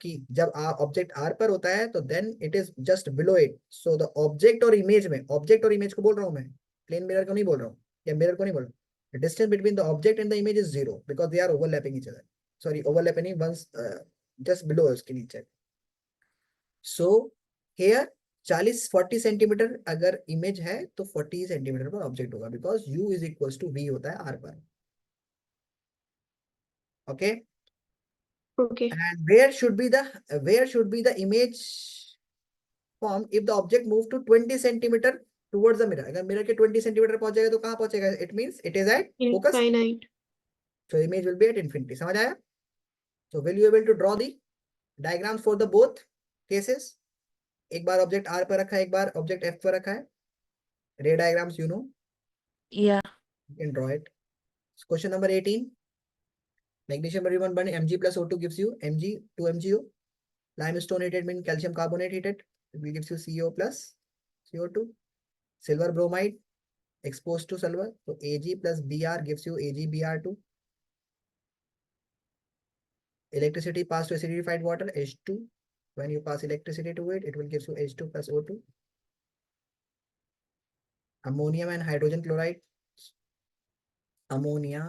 कि जब ऑब्जेक्ट R पर होता है तो then it is just below it. So the object और image में, object और image को बोल रहा हूं मैं, plane mirror को नहीं बोल रहा हूं, या mirror को नहीं बोल रहा हूं. The distance between the object and the image is 0 because they are overlapping each other. Sorry, overlapping once just below उसके नीचे. So here 40 सेंटीमीटर अगर इमेज है तो 40 सेंटीमीटर पर ऑब्जेक्ट होगा, because u is equals to v होता है r पर. Okay, Okay. and where should be the image form if the object move to 20 centimeter towards the mirror? अगर mirror के 20 सेंटीमीटर पहुंच जाएगा तो कहां पहुंचेगा? It means it is at focus, Infinite. so image will be at infinity. समझ आया? So will you able to draw the diagrams for the both cases? एक बार ऑब्जेक्ट R पर रखा है, एक बार ऑब्जेक्ट F पर रखा है. रे diagrams you know, Yeah. you can draw it. Question number 18. Magnesium mercury burn Mg plus O2 gives you Mg 2MgO. Limestone heated means calcium carbonate heated, it will gives you CO plus CO2. Silver bromide exposed to silver, so Ag plus Br gives you AgBr2. Electricity passed to acidified water H2. When you pass electricity to it, it will give you H2 plus O2. Ammonium and hydrogen chloride. Ammonia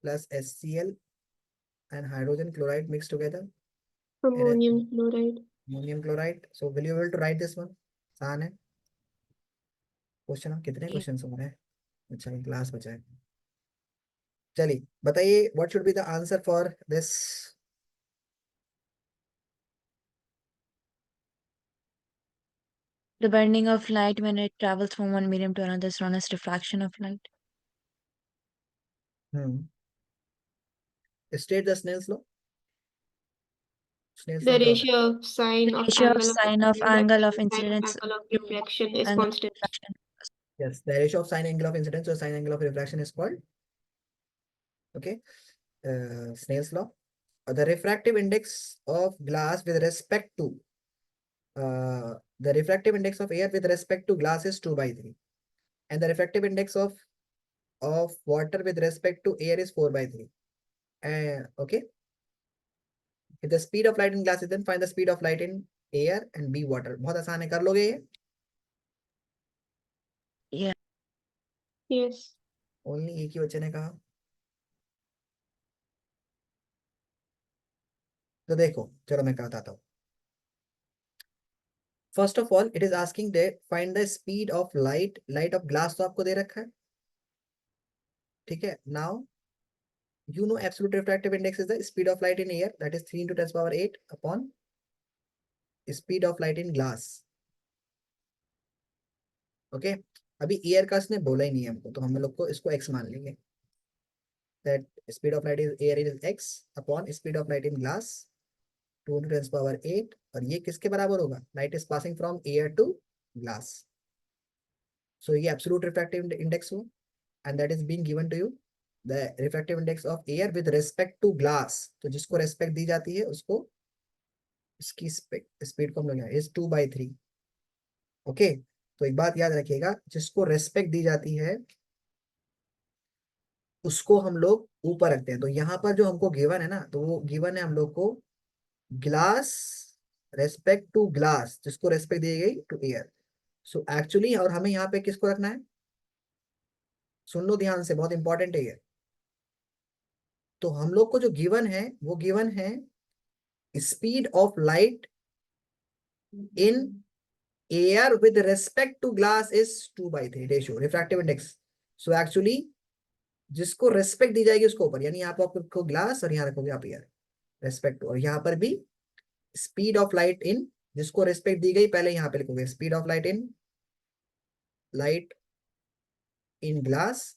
plus HCl and hydrogen chloride mixed together. Ammonium chloride. Ammonium chloride. So will you able to write this one? आसान है question. कितने question हो रहे हैं? अच्छा, एक class बचा है. चलिए बताइए, what should be the answer for this? The bending of light when it travels from one medium to another is known as refraction of light. State the Snell's law. Snell's The law क्या होता है? ratio of sine The of ratio of angle sine of incidence angle of and incidence angle of to refraction is angle of constant. refraction. Yes, the ratio of sine angle of incidence or sine angle of refraction is called, okay, Snell's law. The refractive index of glass with respect to the refractive index of air with respect to glass is 2/3, and the refractive index of water with respect to air is 4/3. Okay, if the speed of light in glass is, then find the speed of light in air and B water. बहुत आसान है, कर लोगे ये? Yeah. Yes. Only एक ही बच्चे ने कहा. तो देखो, चलो मैं बताता हूँ. First of all it is asking they find the speed of light of glass, तो आपको दे रखा है, ठीक है. Now you know absolute refractive index is the speed of light in air, that is 3 into 10 power 8 upon speed of light in glass. Okay, अभी air का इसने बोला ही नहीं है हमको, तो हम लोग को इसको x मान लेंगे. that speed of light is air is x upon speed of light in glass 2 into 10 power 8, और ये किसके बराबर होगा? Light is passing from air to glass. So ये एब्सोल्यूट रिफ्रैक्टिव इंडेक्स हो, and that is being given to you the refractive index of air with respect to glass, तो जिसको respect दी जाती है उसको इसकी स्पीड को हम लोग इज 2/3। ओके, तो एक बात याद रखिएगा, जिसको रेस्पेक्ट दी जाती है उसको हम लोग ऊपर रखते हैं। तो यहाँ पर जो हमको गिवन है ना, तो वो गिवन है हम लोग को ग्लास रेस्पेक्ट टू ग्लास, जिसको रेस्पेक्ट दी गई टू एयर। सो एक्चुअली, और हमें यहाँ पे किसको रखना है, सुन लो ध्यान से, बहुत इंपॉर्टेंट है ये। तो हम लोग को जो गिवन है वो गिवन है speed of light in air with respect to glass is 2/3 ratio refractive index. So actually जिसको रेस्पेक्ट दी जाएगी उसको ऊपर, यानी यहाँ पर आप रखो ग्लास और यहाँ रखोगे आप एयर, रेस्पेक्ट। और यहाँ पर भी स्पीड ऑफ लाइट इन, जिसको रेस्पेक्ट दी गई पहले यहाँ पे लिखोगे speed of light in glass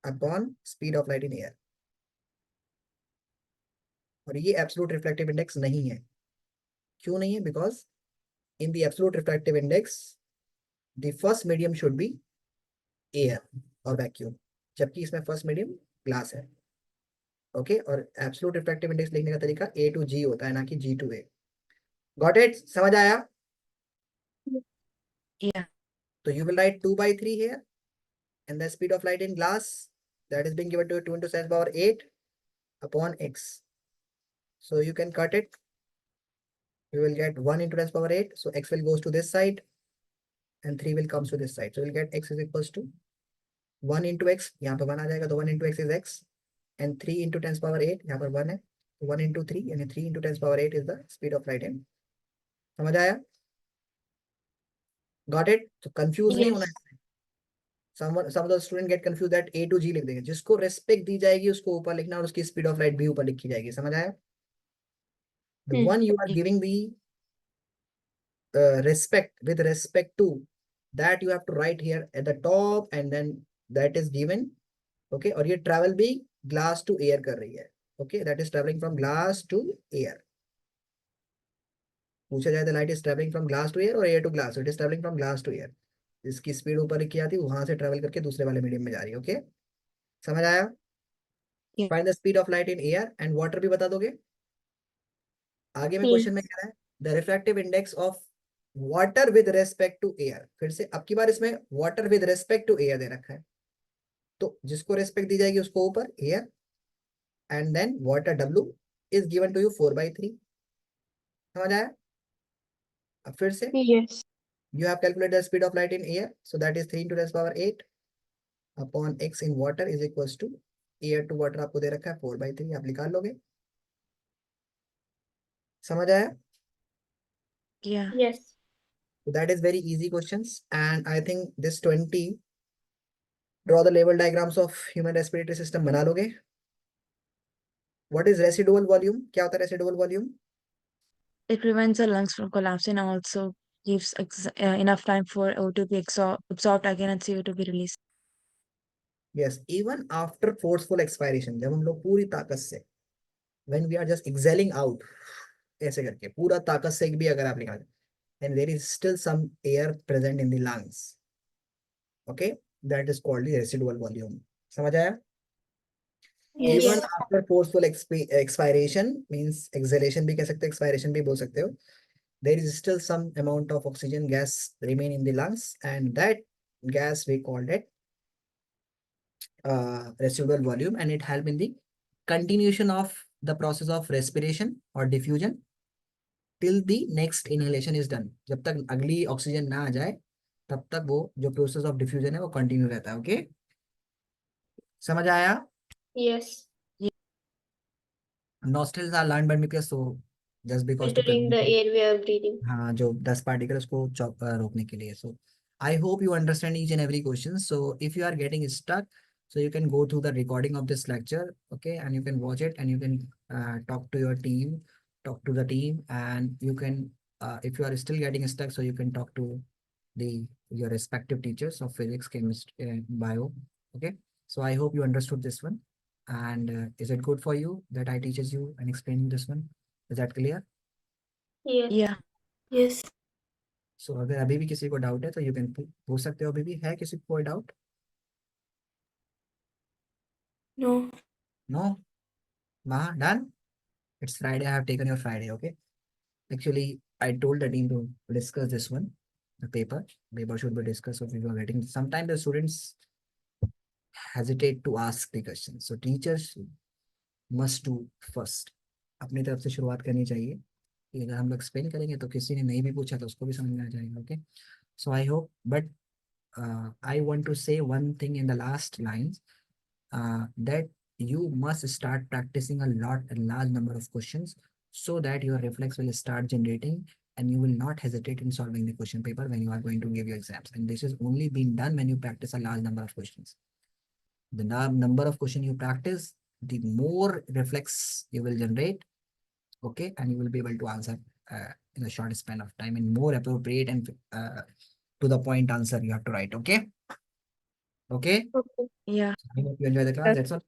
upon speed of light in air. और ये एब्सोल्यूट रिफ्रैक्टिव इंडेक्स नहीं है। क्यों नहीं है? Because in the absolute refractive index the first medium should be air और वैक्यूम, जबकि इसमें फर्स्ट मीडियम ग्लास है। ओके, और एब्सोल्यूट रिफ्रैक्टिव इंडेक्स लिखने का तरीका A to G होता है, ना कि G to A। Got it? समझ आया? Yeah. तो you will write 2/3 here, and the speed of light in glass that is being given to 2 into 10⁸ upon x. So you can cut it. You will get 1 into 10⁸, so x will goes to this side and 3 will comes to this side. So we'll get x is equals to 1 into x, यहाँ पे 1 आ जाएगा, तो 1 into x is x, and 3 into 10⁸, यहाँ पर 1 है, तो 1 into 3 यानी 3 into 10⁸ is the speed of light in। समझ आया? Got it? तो कंफ्यूज नहीं होना Yes. है। some of the student get confused that A to G लिख देंगे, जिसको रेस्पेक्ट दी जाएगी उसको ऊपर लिखना, और उसकी स्पीड ऑफ लाइट भी ऊपर लिखी जाएगी। समझ आया? The one you are giving the respect with respect to, that you have to write here at the top, and then that is given। okay, और ये travel भी glass to air कर रही है। okay, that is traveling from glass to air। पूछा जाए the light is traveling from glass to air or air to glass, so it is traveling from glass to air। इसकी speed ऊपर लिखी आती है, वहां से ट्रेवल करके दूसरे वाले मीडियम में जा रही है। ओके, समझ आया? Yeah. Find the speed of light in air and water भी बता दोगे। आगे में क्वेश्चन में कह रहा है the refractive index of water with respect to air. फिर से अब की बार इसमें water with respect to air दे रखा है, तो जिसको रेस्पेक्ट दी जाएगी उसको ऊपर air, and then water W is given to you 4/3। समझ आया? अब फिर से Yes. you have calculated the speed of light in air, so that is 3 into 10⁸ upon x in water is equals to air to water आपको दे रखा है 4/3, आप निकाल लोगे। समझ आया? Yeah. Yes. So that is very easy questions, and I think this 20 draw the level diagrams of human respiratory system बना लोगे। What is residual volume? क्या होता है residual volume? It prevents the lungs from collapsing and also gives enough time for O to be absorbed again and CO to be released. Yes, even after forceful expiration, जब हम लोग पूरी ताकत से, when we are just exhaling out, ऐसे करके पूरा ताकत से भी अगर आप निकालें, and there is still some air present in the lungs, okay, that is called the residual volume। समझ आया? Yes. Even after forceful expiration means exhalation भी कह सकते हो, expiration भी बोल सकते हो, there is still some amount of oxygen gas remain in the lungs, and that gas we called it residual volume, and it help in the continuation of the process of respiration or diffusion till the next inhalation is done। जब तक अगली oxygen ना आ जाए तब तक वो जो process of diffusion है वो कंटिन्यू रहता है। ओके, समझ आया? Yes. nostrils are lined by mucus, so just because to Filtering the air we are breathing. हाँ, जो डस्ट पार्टिकल उसको रोकने के लिए। So I hope you understand each and every question. So if you are getting stuck, so you can go through the recording of this lecture, okay, and you can watch it, and you can talk to your team, and you can if you are still getting stuck, so you can talk to your respective teachers of physics, chemistry, bio, okay. So I hope you understood this one, and is it good for you that I teaches you and explain you this one? Is that clear? Yes. Yeah. Yes. सो अगर अभी भी किसी को doubt है तो you can पूछ सकते हो। अभी भी है किसी को कोई doubt? No. No? Maha, done? It's Friday. I have taken your Friday, okay? Actually, I told the team to discuss this one, the paper. Paper should be discussed. So we were getting, sometimes the students hesitate to ask the questions. So teachers must do first. अपनी तरफ से शुरुआत करनी चाहिए कि अगर हम लोग एक्सप्लेन करेंगे तो किसी ने नहीं भी पूछा तो उसको भी समझ में आ जाएगा, okay? So I hope, but I want to say one thing in the last lines, that you must start practicing a large number of questions so that your reflex will start generating and you will not hesitate in solving the question paper when you are going to give your exams. And this is only being done when you practice a large number of questions. The number of questions you practice, the more reflex you will generate, okay, and you will be able to answer in a short span of time, and more appropriate and to the point answer you have to write, okay? Okay. Okay. Yeah. I hope you enjoy the class. Yes. That's all.